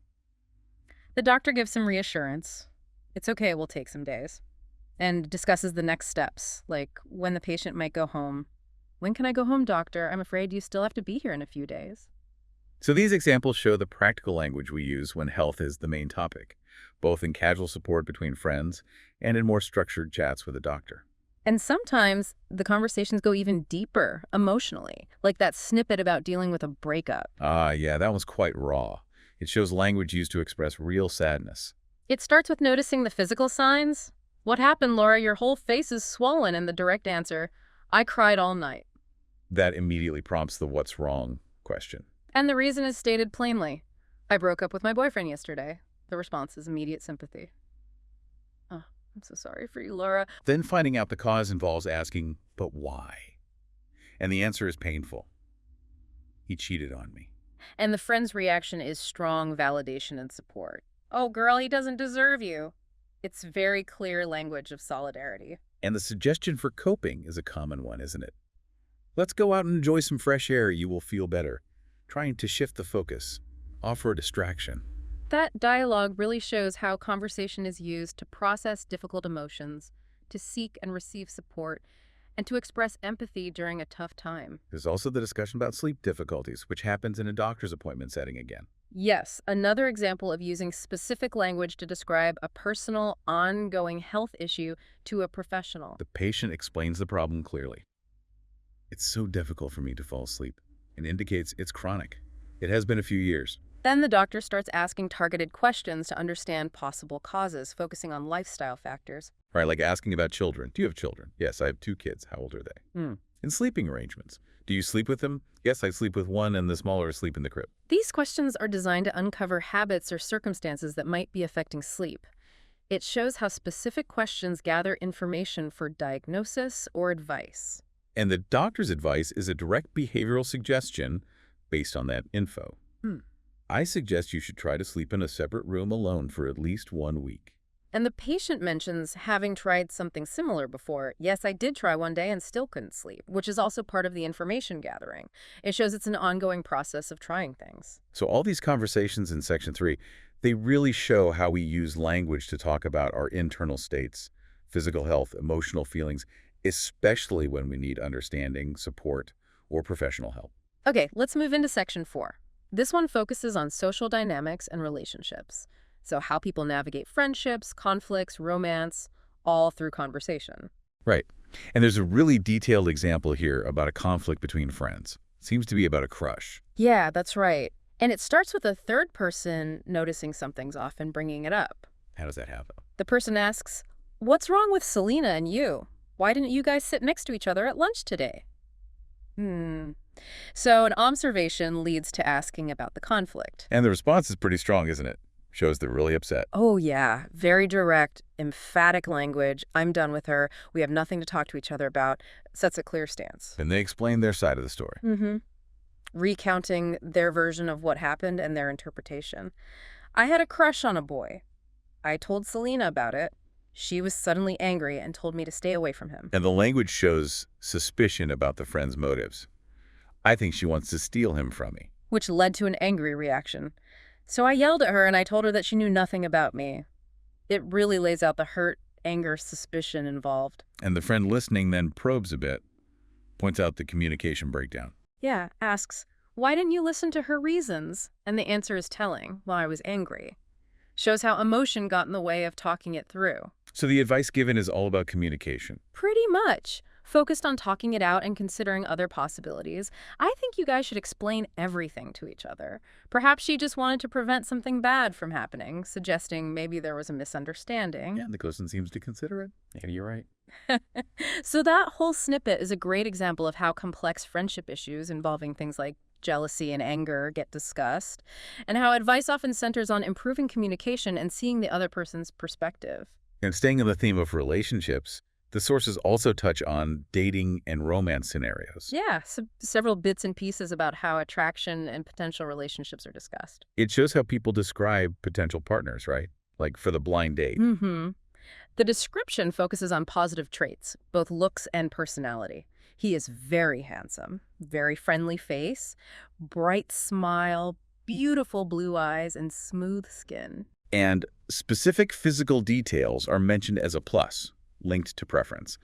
The doctor gives some reassurance. It's okay, it will take some days. And discusses the next steps, like when the patient might go home. When can I go home, doctor? I'm afraid you still have to be here in a few days. So these examples show the practical language we use when health is the main topic, both in casual support between friends and in more structured chats with a doctor. And sometimes the conversations go even deeper emotionally, like that snippet about dealing with a breakup. Ah, yeah, that one's quite raw. It shows language used to express real sadness. It starts with noticing the physical signs. What happened, Laura? Your whole face is swollen, and the direct answer, I cried all night. That immediately prompts the what's wrong question. And the reason is stated plainly. I broke up with my boyfriend yesterday. The response is immediate sympathy. Oh, I'm so sorry for you, Laura. Then finding out the cause involves asking, but why? And the answer is painful. He cheated on me. And the friend's reaction is strong validation and support. Oh, girl, he doesn't deserve you. It's very clear language of solidarity. And the suggestion for coping is a common one, isn't it? Let's go out and enjoy some fresh air. You will feel better. Trying to shift the focus. Offer a distraction. That dialogue really shows how conversation is used to process difficult emotions, to seek and receive support, and to express empathy during a tough time. There's also the discussion about sleep difficulties, which happens in a doctor's appointment setting again. Yes, another example of using specific language to describe a personal, ongoing health issue to a professional. The patient explains the problem clearly. It's so difficult for me to fall asleep, and indicates it's chronic. It has been a few years. Then the doctor starts asking targeted questions to understand possible causes, focusing on lifestyle factors. Right, like asking about children. Do you have children? Yes, I have 2 kids. How old are they? And sleeping arrangements. Do you sleep with them? Yes, I sleep with one, and the smaller is sleep in the crib. These questions are designed to uncover habits or circumstances that might be affecting sleep. It shows how specific questions gather information for diagnosis or advice. And the doctor's advice is a direct behavioral suggestion based on that info. I suggest you should try to sleep in a separate room alone for at least 1 week. And the patient mentions having tried something similar before. Yes, I did try one day and still couldn't sleep, which is also part of the information gathering. It shows it's an ongoing process of trying things. So all these conversations in Section 3, they really show how we use language to talk about our internal states, physical health, emotional feelings, especially when we need understanding, support, or professional help. Okay, let's move into Section 4. This one focuses on social dynamics and relationships. So how people navigate friendships, conflicts, romance, all through conversation. Right. And there's a really detailed example here about a conflict between friends. Seems to be about a crush. Yeah, that's right. And it starts with a third person noticing something's off and bringing it up. How does that happen? The person asks, what's wrong with Selena and you? Why didn't you guys sit next to each other at lunch today? So an observation leads to asking about the conflict. And the response is pretty strong, isn't it? Shows they're really upset. Oh, yeah. Very direct, emphatic language. I'm done with her. We have nothing to talk to each other about. Sets a clear stance. And they explain their side of the story. Recounting their version of what happened and their interpretation. I had a crush on a boy. I told Selena about it. She was suddenly angry and told me to stay away from him. And the language shows suspicion about the friend's motives. I think she wants to steal him from me. Which led to an angry reaction. So I yelled at her and I told her that she knew nothing about me. It really lays out the hurt, anger, suspicion involved. And the friend listening then probes a bit, points out the communication breakdown. Yeah, asks, why didn't you listen to her reasons? And the answer is telling, well, I was angry. Shows how emotion got in the way of talking it through. So the advice given is all about communication. Pretty much. Focused on talking it out and considering other possibilities. I think you guys should explain everything to each other. Perhaps she just wanted to prevent something bad from happening, suggesting maybe there was a misunderstanding. Yeah, the person seems to consider it. Yeah, you're right. So that whole snippet is a great example of how complex friendship issues involving things like jealousy and anger get discussed, and how advice often centers on improving communication and seeing the other person's perspective. And staying on the theme of relationships, The sources also touch on dating and romance scenarios. Yeah, several bits and pieces about how attraction and potential relationships are discussed. It shows how people describe potential partners, right? Like for the blind date. Mm-hmm. The description focuses on positive traits, both looks and personality. He is very handsome, very friendly face, bright smile, beautiful blue eyes, and smooth skin. And specific physical details are mentioned as a plus, linked to preference.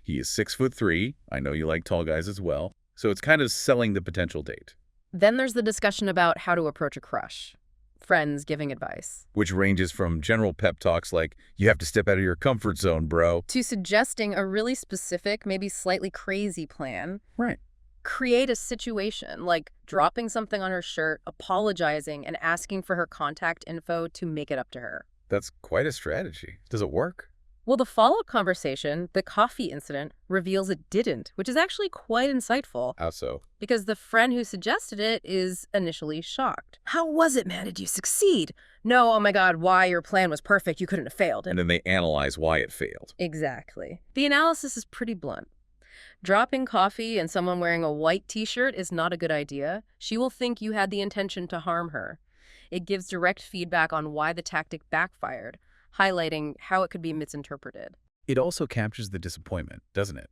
He is 6'3". I know you like tall guys as well. So it's kind of selling the potential date, Then there's the discussion about how to approach a crush. Friends giving advice. which ranges from general pep talks like, you have to step out of your comfort zone, bro. To suggesting a really specific, maybe slightly crazy plan. Right. Create a situation like dropping something on her shirt, apologizing, and asking for her contact info to make it up to her. That's quite a strategy. Does it work? Well, the follow-up conversation, the coffee incident, reveals it didn't, which is actually quite insightful How so? because the friend who suggested it is initially shocked. How was it, man? Did you succeed? No, oh my God, why? Your plan was perfect. You couldn't have failed. And then they analyze why it failed. Exactly. The analysis is pretty blunt. Dropping coffee and someone wearing a white t-shirt is not a good idea. She will think you had the intention to harm her. It gives direct feedback on why the tactic backfired, highlighting how it could be misinterpreted. It also captures the disappointment, doesn't it?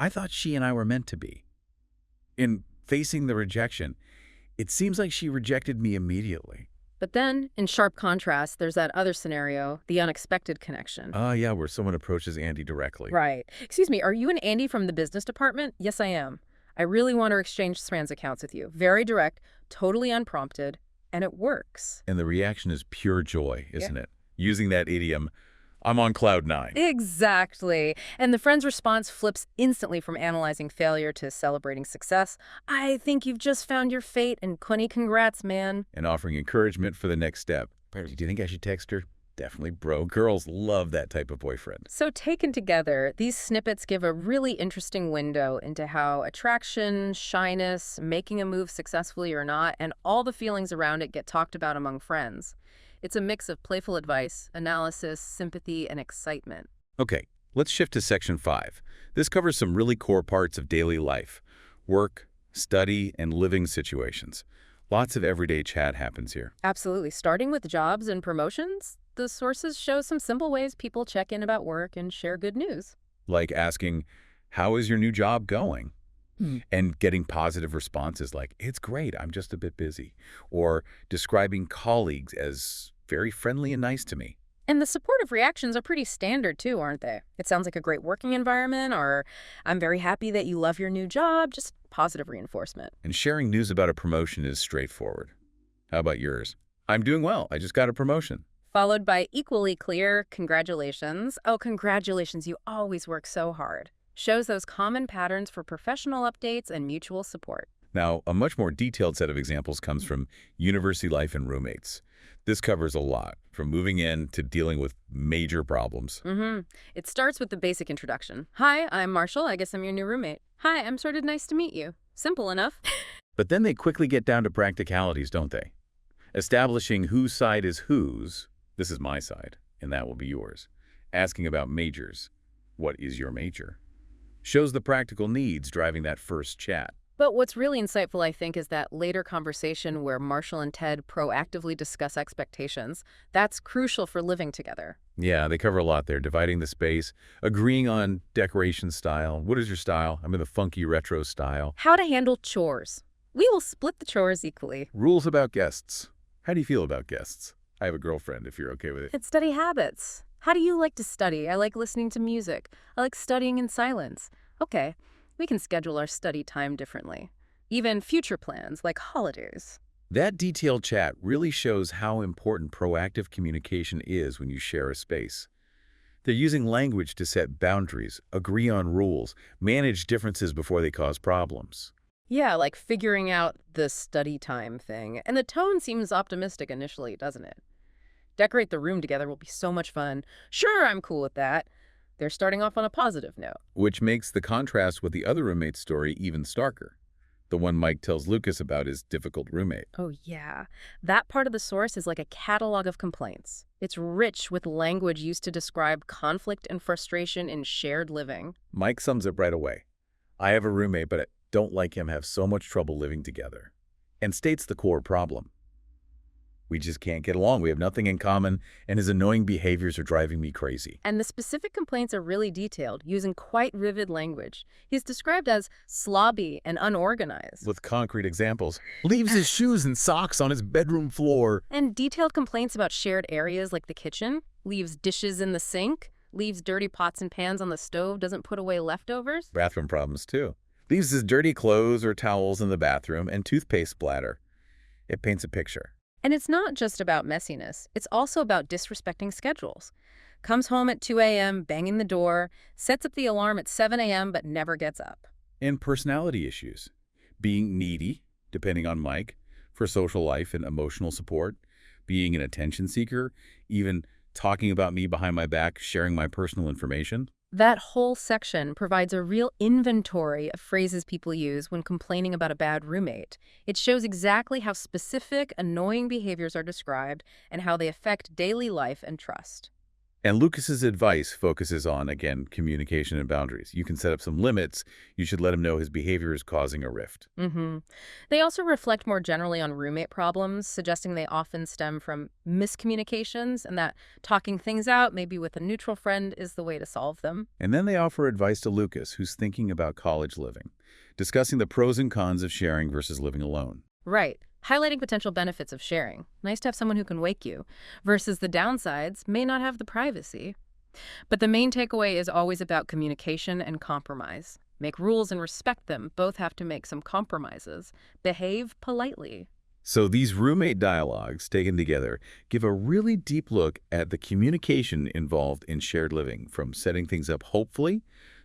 I thought she and I were meant to be. In facing the rejection, it seems like she rejected me immediately. But then, in sharp contrast, there's that other scenario, the unexpected connection. Yeah, where someone approaches Andy directly. Right. Excuse me, are you an Andy from the business department? Yes, I am. I really want to exchange trans accounts with you. Very direct, totally unprompted, and it works. And the reaction is pure joy, isn't it? Using that idiom, I'm on cloud 9. Exactly. And the friend's response flips instantly from analyzing failure to celebrating success. I think you've just found your fate, and Quinny, congrats, man. And offering encouragement for the next step. Do you think I should text her? Definitely, bro. Girls love that type of boyfriend. So taken together, these snippets give a really interesting window into how attraction, shyness, making a move successfully or not, and all the feelings around it get talked about among friends. It's a mix of playful advice, analysis, sympathy, and excitement. Okay, let's shift to section 5. This covers some really core parts of daily life: work, study, and living situations. Lots of everyday chat happens here. Absolutely. Starting with jobs and promotions, the sources show some simple ways people check in about work and share good news. Like asking, how is your new job going? And getting positive responses like, it's great, I'm just a bit busy. Or describing colleagues as very friendly and nice to me. And the supportive reactions are pretty standard too, aren't they? It sounds like a great working environment, or I'm very happy that you love your new job, just positive reinforcement. And sharing news about a promotion is straightforward. How about yours? I'm doing well, I just got a promotion. Followed by equally clear congratulations. Oh, congratulations, you always work so hard. Shows those common patterns for professional updates and mutual support. Now, a much more detailed set of examples comes from university life and roommates. This covers a lot, from moving in to dealing with major problems. It starts with the basic introduction. Hi, I'm Marshall. I guess I'm your new roommate. Hi, I'm sort of nice to meet you. Simple enough. But then they quickly get down to practicalities, don't they? Establishing whose side is whose. This is my side, and that will be yours. Asking about majors. What is your major? Shows the practical needs driving that first chat. But what's really insightful, I think, is that later conversation where Marshall and Ted proactively discuss expectations. That's crucial for living together. Yeah, they cover a lot there, dividing the space, agreeing on decoration style. What is your style? I'm in the funky retro style. How to handle chores. We will split the chores equally. Rules about guests. How do you feel about guests? I have a girlfriend, if you're okay with it. It's study habits. How do you like to study? I like listening to music. I like studying in silence. Okay, we can schedule our study time differently. Even future plans, like holidays. That detailed chat really shows how important proactive communication is when you share a space. They're using language to set boundaries, agree on rules, manage differences before they cause problems. Yeah, like figuring out the study time thing. And the tone seems optimistic initially, doesn't it? Decorate the room together will be so much fun. Sure, I'm cool with that. They're starting off on a positive note. Which makes the contrast with the other roommate's story even starker. the one Mike tells Lucas about his difficult roommate. Oh, yeah. That part of the source is like a catalog of complaints. It's rich with language used to describe conflict and frustration in shared living. Mike sums it right away. I have a roommate, but I don't like him, have so much trouble living together. And states the core problem. We just can't get along. We have nothing in common, and his annoying behaviors are driving me crazy. And the specific complaints are really detailed, using quite vivid language. He's described as slobby and unorganized. With concrete examples. Leaves his shoes and socks on his bedroom floor. And detailed complaints about shared areas like the kitchen, leaves dishes in the sink, leaves dirty pots and pans on the stove, doesn't put away leftovers. Bathroom problems, too. Leaves his dirty clothes or towels in the bathroom and toothpaste splatter. It paints a picture. And it's not just about messiness. It's also about disrespecting schedules. Comes home at 2 a.m., banging the door, sets up the alarm at 7 a.m., but never gets up. And personality issues. Being needy, depending on Mike, for social life and emotional support. Being an attention seeker, even talking about me behind my back, sharing my personal information. That whole section provides a real inventory of phrases people use when complaining about a bad roommate. It shows exactly how specific, annoying behaviors are described and how they affect daily life and trust. And Lucas's advice focuses on, again, communication and boundaries. You can set up some limits. You should let him know his behavior is causing a rift. They also reflect more generally on roommate problems, suggesting they often stem from miscommunications and that talking things out, maybe with a neutral friend, is the way to solve them. And then they offer advice to Lucas, who's thinking about college living, discussing the pros and cons of sharing versus living alone. Right. Highlighting potential benefits of sharing. Nice to have someone who can wake you. Versus the downsides, may not have the privacy. But the main takeaway is always about communication and compromise. Make rules and respect them. Both have to make some compromises. Behave politely. So these roommate dialogues, taken together, give a really deep look at the communication involved in shared living, from setting things up hopefully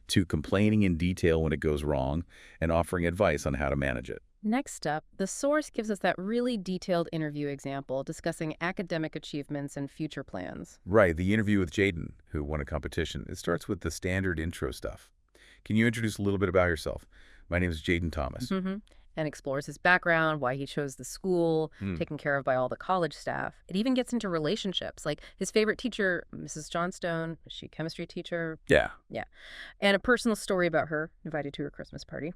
to complaining in detail when it goes wrong and offering advice on how to manage it. Next up, the source gives us that really detailed interview example discussing academic achievements and future plans. Right, the interview with Jaden, who won a competition. It starts with the standard intro stuff. Can you introduce a little bit about yourself? My name is Jaden Thomas. And explores his background, why he chose the school, Hmm. taken care of by all the college staff. It even gets into relationships, like his favorite teacher, Mrs. Johnstone, is she a chemistry teacher? Yeah. Yeah. And a personal story about her, invited to her Christmas party.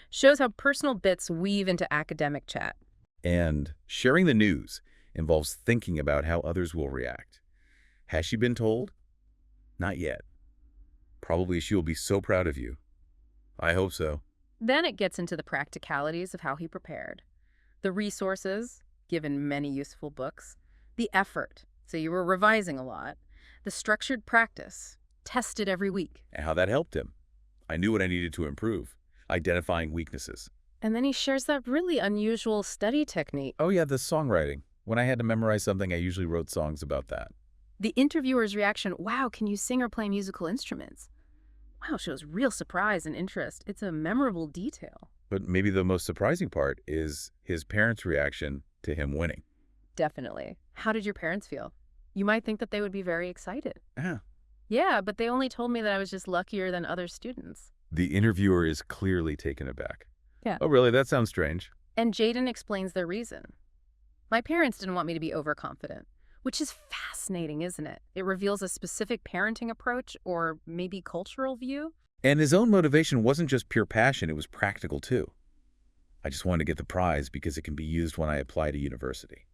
Shows how personal bits weave into academic chat. And sharing the news involves thinking about how others will react. Has she been told? Not yet. Probably she will be so proud of you. I hope so. Then it gets into the practicalities of how he prepared. The resources, given many useful books. The effort, so you were revising a lot. The structured practice, tested every week. And how that helped him. I knew what I needed to improve, identifying weaknesses. And then he shares that really unusual study technique. Oh yeah, the songwriting. When I had to memorize something, I usually wrote songs about that. The interviewer's reaction, wow, can you sing or play musical instruments? Wow, shows real surprise and interest. It's a memorable detail. But maybe the most surprising part is his parents' reaction to him winning. Definitely. How did your parents feel? You might think that they would be very excited. Yeah. Yeah, but they only told me that I was just luckier than other students. The interviewer is clearly taken aback. Yeah. Oh, really? That sounds strange. And Jaden explains their reason. My parents didn't want me to be overconfident, which is fascinating, isn't it? It reveals a specific parenting approach or maybe cultural view. And his own motivation wasn't just pure passion, it was practical too. I just wanted to get the prize because it can be used when I apply to university.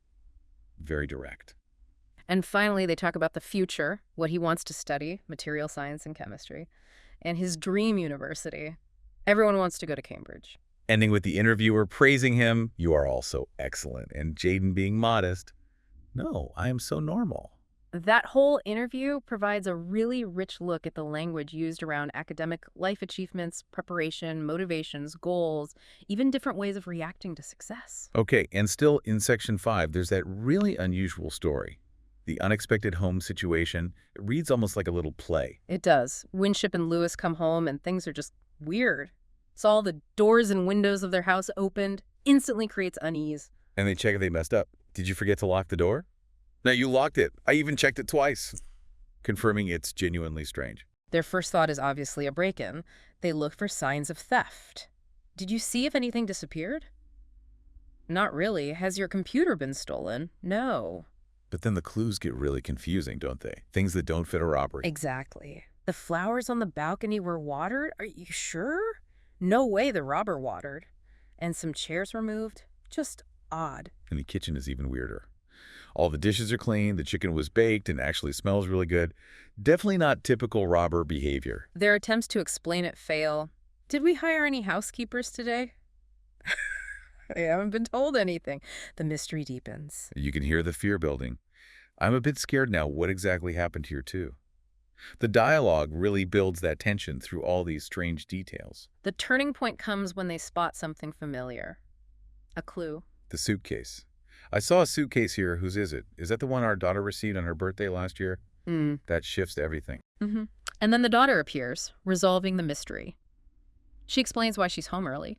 Very direct. And finally, they talk about the future, what he wants to study, material science and chemistry, and his dream university. Everyone wants to go to Cambridge. Ending with the interviewer praising him, "You are all so excellent," and Jaden being modest, "No, I am so normal." That whole interview provides a really rich look at the language used around academic life achievements, preparation, motivations, goals, even different ways of reacting to success. Okay, and still in Section 5, there's that really unusual story. The unexpected home situation. It reads almost like a little play. It does. Winship and Lewis come home and things are just weird. Saw the doors and windows of their house opened, instantly creates unease. And they check if they messed up. Did you forget to lock the door? No, you locked it. I even checked it twice, confirming it's genuinely strange. Their first thought is obviously a break-in. They look for signs of theft. Did you see if anything disappeared? Not really. Has your computer been stolen? No. But then the clues get really confusing, don't they? Things that don't fit a robbery. Exactly. The flowers on the balcony were watered? Are you sure? No way the robber watered. And some chairs were moved? Just odd. And the kitchen is even weirder. All the dishes are clean, the chicken was baked and actually smells really good. Definitely not typical robber behavior. Their attempts to explain it fail. Did we hire any housekeepers today? I haven't been told anything. The mystery deepens. You can hear the fear building. I'm a bit scared now what exactly happened here, too. The dialogue really builds that tension through all these strange details. The turning point comes when they spot something familiar. A clue. The suitcase. I saw a suitcase here. Whose is it? Is that the one our daughter received on her birthday last year? That shifts everything. And then the daughter appears, resolving the mystery. She explains why she's home early.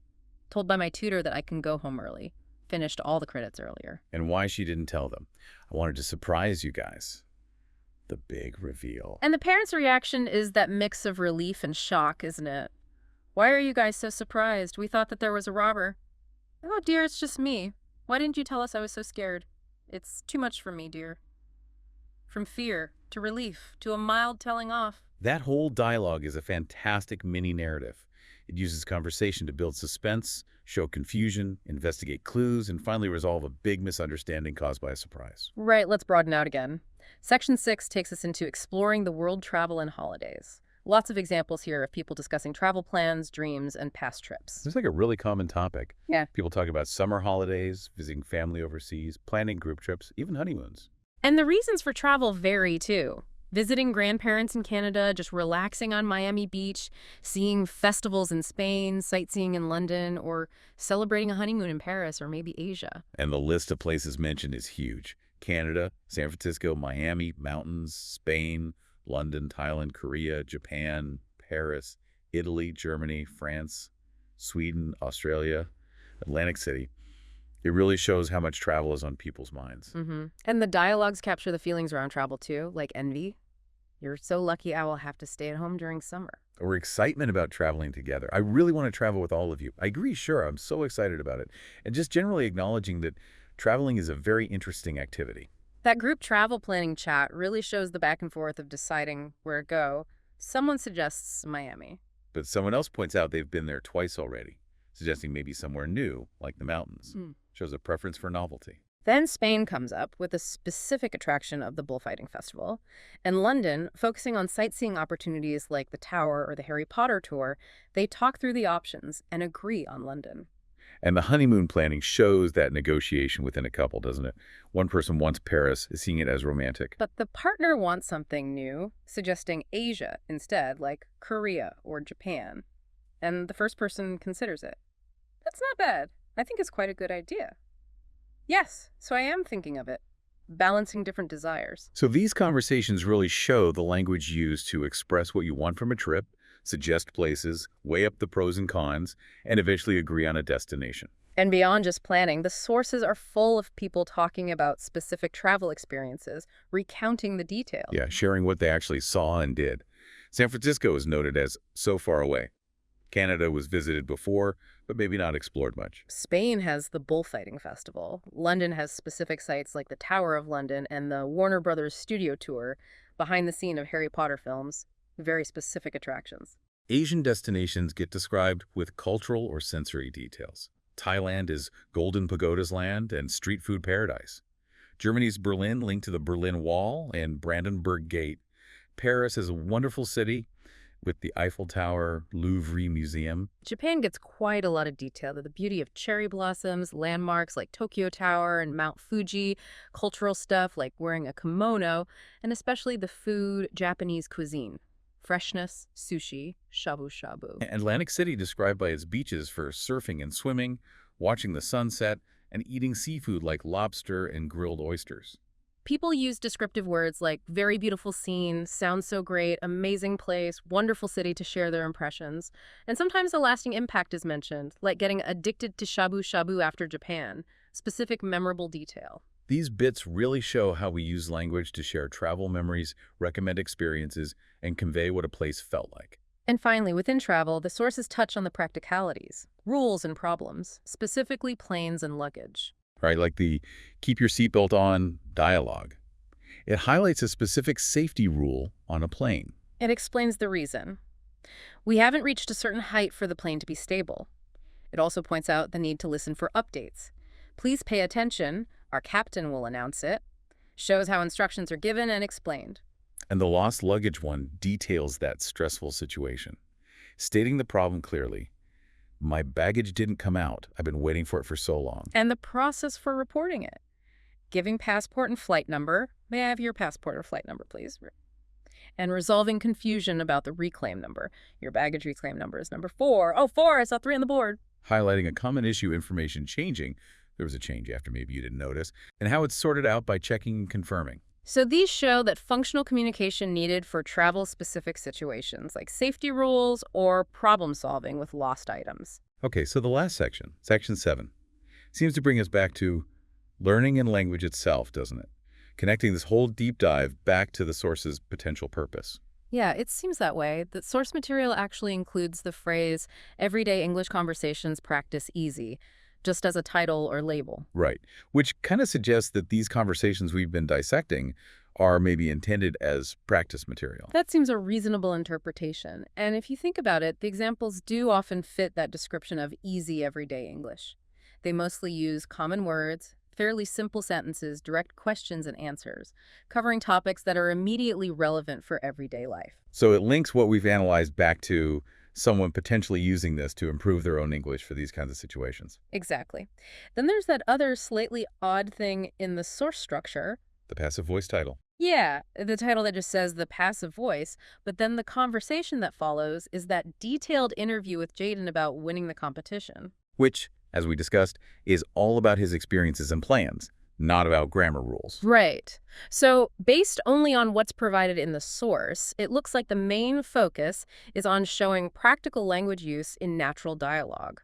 Told by my tutor that I can go home early. Finished all the credits earlier. And why she didn't tell them. I wanted to surprise you guys. The big reveal. And the parents' reaction is that mix of relief and shock, isn't it? Why are you guys so surprised? We thought that there was a robber. Oh, dear, it's just me. Why didn't you tell us I was so scared? It's too much for me, dear. From fear to relief to a mild telling off. That whole dialogue is a fantastic mini-narrative. It uses conversation to build suspense, show confusion, investigate clues, and finally resolve a big misunderstanding caused by a surprise. Right, let's broaden out again. Section 6 takes us into exploring the world travel and holidays. Lots of examples here of people discussing travel plans, dreams, and past trips. It's like a really common topic. Yeah. People talk about summer holidays, visiting family overseas, planning group trips, even honeymoons. And the reasons for travel vary, too. Visiting grandparents in Canada, just relaxing on Miami Beach, seeing festivals in Spain, sightseeing in London, or celebrating a honeymoon in Paris or maybe Asia. And the list of places mentioned is huge. Canada, San Francisco, Miami, mountains, Spain, London, Thailand, Korea, Japan, Paris, Italy, Germany, France, Sweden, Australia, Atlantic City. It really shows how much travel is on people's minds. And the dialogues capture the feelings around travel, too, like envy. You're so lucky I will have to stay at home during summer. Or excitement about traveling together. I really want to travel with all of you. I agree, sure, I'm so excited about it. And just generally acknowledging that traveling is a very interesting activity. That group travel planning chat really shows the back and forth of deciding where to go. Someone suggests Miami. But someone else points out they've been there twice already, suggesting maybe somewhere new, like the mountains. Shows a preference for novelty. Then Spain comes up with a specific attraction of the bullfighting festival, and London, focusing on sightseeing opportunities like the Tower or the Harry Potter tour, they talk through the options and agree on London. And the honeymoon planning shows that negotiation within a couple, doesn't it? One person wants Paris, is seeing it as romantic. But the partner wants something new, suggesting Asia instead, like Korea or Japan. And the first person considers it. That's not bad. I think it's quite a good idea. Yes, so I am thinking of it. Balancing different desires. So these conversations really show the language used to express what you want from a trip, suggest places, weigh up the pros and cons, and eventually agree on a destination. And beyond just planning, the sources are full of people talking about specific travel experiences, recounting the details. Yeah, sharing what they actually saw and did. San Francisco is noted as so far away. Canada was visited before, but maybe not explored much. Spain has the bullfighting festival. London has specific sites like the Tower of London and the Warner Brothers studio tour behind the scene of Harry Potter films. Very specific attractions. Asian destinations get described with cultural or sensory details. Thailand is Golden Pagoda's land and street food paradise. Germany's Berlin linked to the Berlin Wall and Brandenburg Gate. Paris is a wonderful city with the Eiffel Tower, Louvre Museum. Japan gets quite a lot of detail. The beauty of cherry blossoms, landmarks like Tokyo Tower and Mount Fuji, cultural stuff like wearing a kimono, and especially the food, Japanese cuisine. Freshness, sushi, shabu-shabu. Atlantic City described by its beaches for surfing and swimming, watching the sunset, and eating seafood like lobster and grilled oysters. People use descriptive words like very beautiful scene, sounds so great, amazing place, wonderful city to share their impressions. And sometimes a lasting impact is mentioned, like getting addicted to shabu-shabu after Japan, specific memorable detail. These bits really show how we use language to share travel memories, recommend experiences, and convey what a place felt like. And finally, within travel, the sources touch on the practicalities. rules and problems, specifically planes and luggage. right? Like the keep your seatbelt on dialogue. It highlights a specific safety rule on a plane. It explains the reason. We haven't reached a certain height for the plane to be stable. It also points out the need to listen for updates. Please pay attention. Our captain will announce it. Shows how instructions are given and explained. And the lost luggage one details that stressful situation, stating the problem clearly. My baggage didn't come out. I've been waiting for it for so long. And the process for reporting it. Giving passport and flight number. May I have your passport or flight number, please? And resolving confusion about the reclaim number. Your baggage reclaim number is number 4. Oh, 4! I saw 3 on the board. Highlighting a common issue information changing. There was a change after, maybe you didn't notice. And how it's sorted out by checking and confirming. So these show that functional communication needed for travel-specific situations, like safety rules or problem-solving with lost items. Okay, so the last section, section 7, seems to bring us back to learning and language itself, doesn't it? Connecting this whole deep dive back to the source's potential purpose. Yeah, it seems that way. The source material actually includes the phrase, everyday English conversations practice easy, just as a title or label. Right, which kind of suggests that these conversations we've been dissecting are maybe intended as practice material. That seems a reasonable interpretation. And if you think about it, the examples do often fit that description of easy everyday English. They mostly use common words, fairly simple sentences, direct questions and answers, covering topics that are immediately relevant for everyday life. So it links what we've analyzed back to someone potentially using this to improve their own English for these kinds of situations. Exactly. Then there's that other slightly odd thing in the source structure. The passive voice title. Yeah, the title that just says the passive voice, but then the conversation that follows is that detailed interview with Jaden about winning the competition. Which, as we discussed, is all about his experiences and plans, not about grammar rules. Right. So based only on what's provided in the source, it looks like the main focus is on showing practical language use in natural dialogue.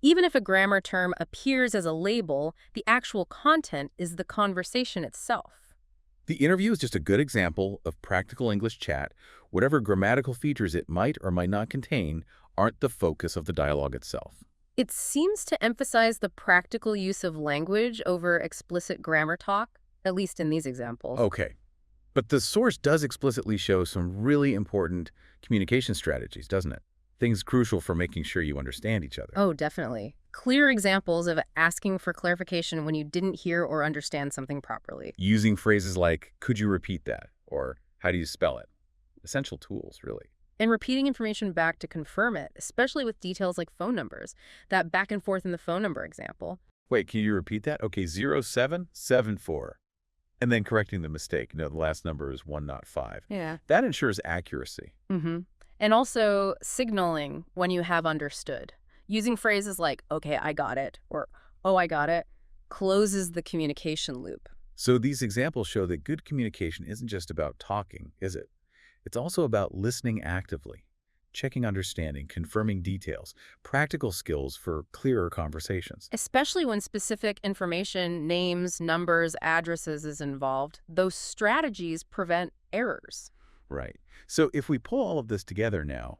Even if a grammar term appears as a label, the actual content is the conversation itself. The interview is just a good example of practical English chat. Whatever grammatical features it might or might not contain aren't the focus of the dialogue itself. It seems to emphasize the practical use of language over explicit grammar talk, at least in these examples. Okay. But the source does explicitly show some really important communication strategies, doesn't it? Things crucial for making sure you understand each other. Oh, definitely. Clear examples of asking for clarification when you didn't hear or understand something properly. Using phrases like, could you repeat that? Or how do you spell it? Essential tools, really. And repeating information back to confirm it, especially with details like phone numbers. That back and forth in the phone number example. Wait, can you repeat that? Okay, 0774. And then correcting the mistake. No, the last number is 1, not 5. Yeah. That ensures accuracy. Mm-hmm. And also signaling when you have understood. Using phrases like, okay, I got it, or, oh, I got it, closes the communication loop. So these examples show that good communication isn't just about talking, is it? It's also about listening actively, checking understanding, confirming details, practical skills for clearer conversations. Especially when specific information, names, numbers, addresses is involved, those strategies prevent errors. Right. So if we pull all of this together now,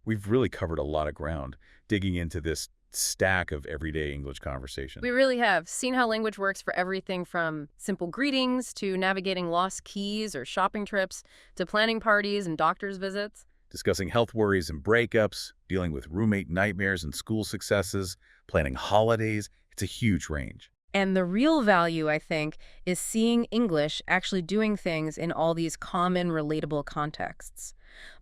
we've really covered a lot of ground digging into this stack of everyday English conversation. We really have seen how language works for everything from simple greetings to navigating lost keys or shopping trips to planning parties and doctor's visits. Discussing health worries and breakups, dealing with roommate nightmares and school successes, planning holidays. It's a huge range. And the real value, I think, is seeing English actually doing things in all these common, relatable contexts.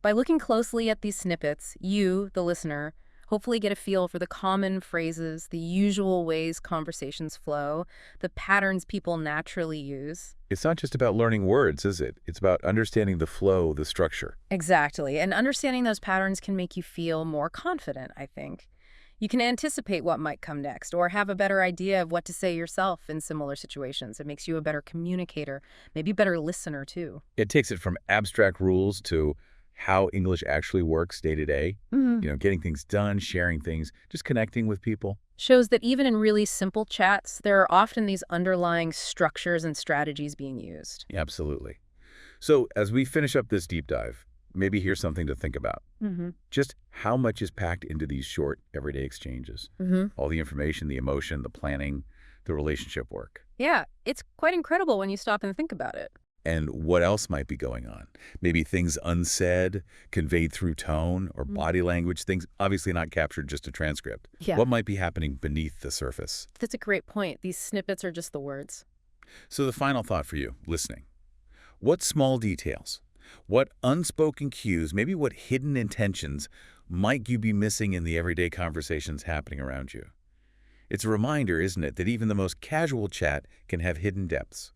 By looking closely at these snippets, you, the listener, hopefully get a feel for the common phrases, the usual ways conversations flow, the patterns people naturally use. It's not just about learning words, is it? It's about understanding the flow, the structure. Exactly. And understanding those patterns can make you feel more confident, I think. You can anticipate what might come next or have a better idea of what to say yourself in similar situations. It makes you a better communicator, maybe a better listener, too. It takes it from abstract rules to how English actually works day to day. Getting things done, sharing things, just connecting with people. Shows that even in really simple chats, there are often these underlying structures and strategies being used. Absolutely. So as we finish up this deep dive, maybe here's something to think about. Mm-hmm. Just how much is packed into these short, everyday exchanges? Mm-hmm. All the information, the emotion, the planning, the relationship work. Yeah, it's quite incredible when you stop and think about it. And what else might be going on? Maybe things unsaid, conveyed through tone or Mm. body language, things obviously not captured just a transcript. Yeah, What might be happening beneath the surface? that's a great point. These snippets are just the words. So the final thought for you, listening. What small details, what unspoken cues, maybe what hidden intentions might you be missing in the everyday conversations happening around you? It's a reminder, isn't it, that even the most casual chat can have hidden depths.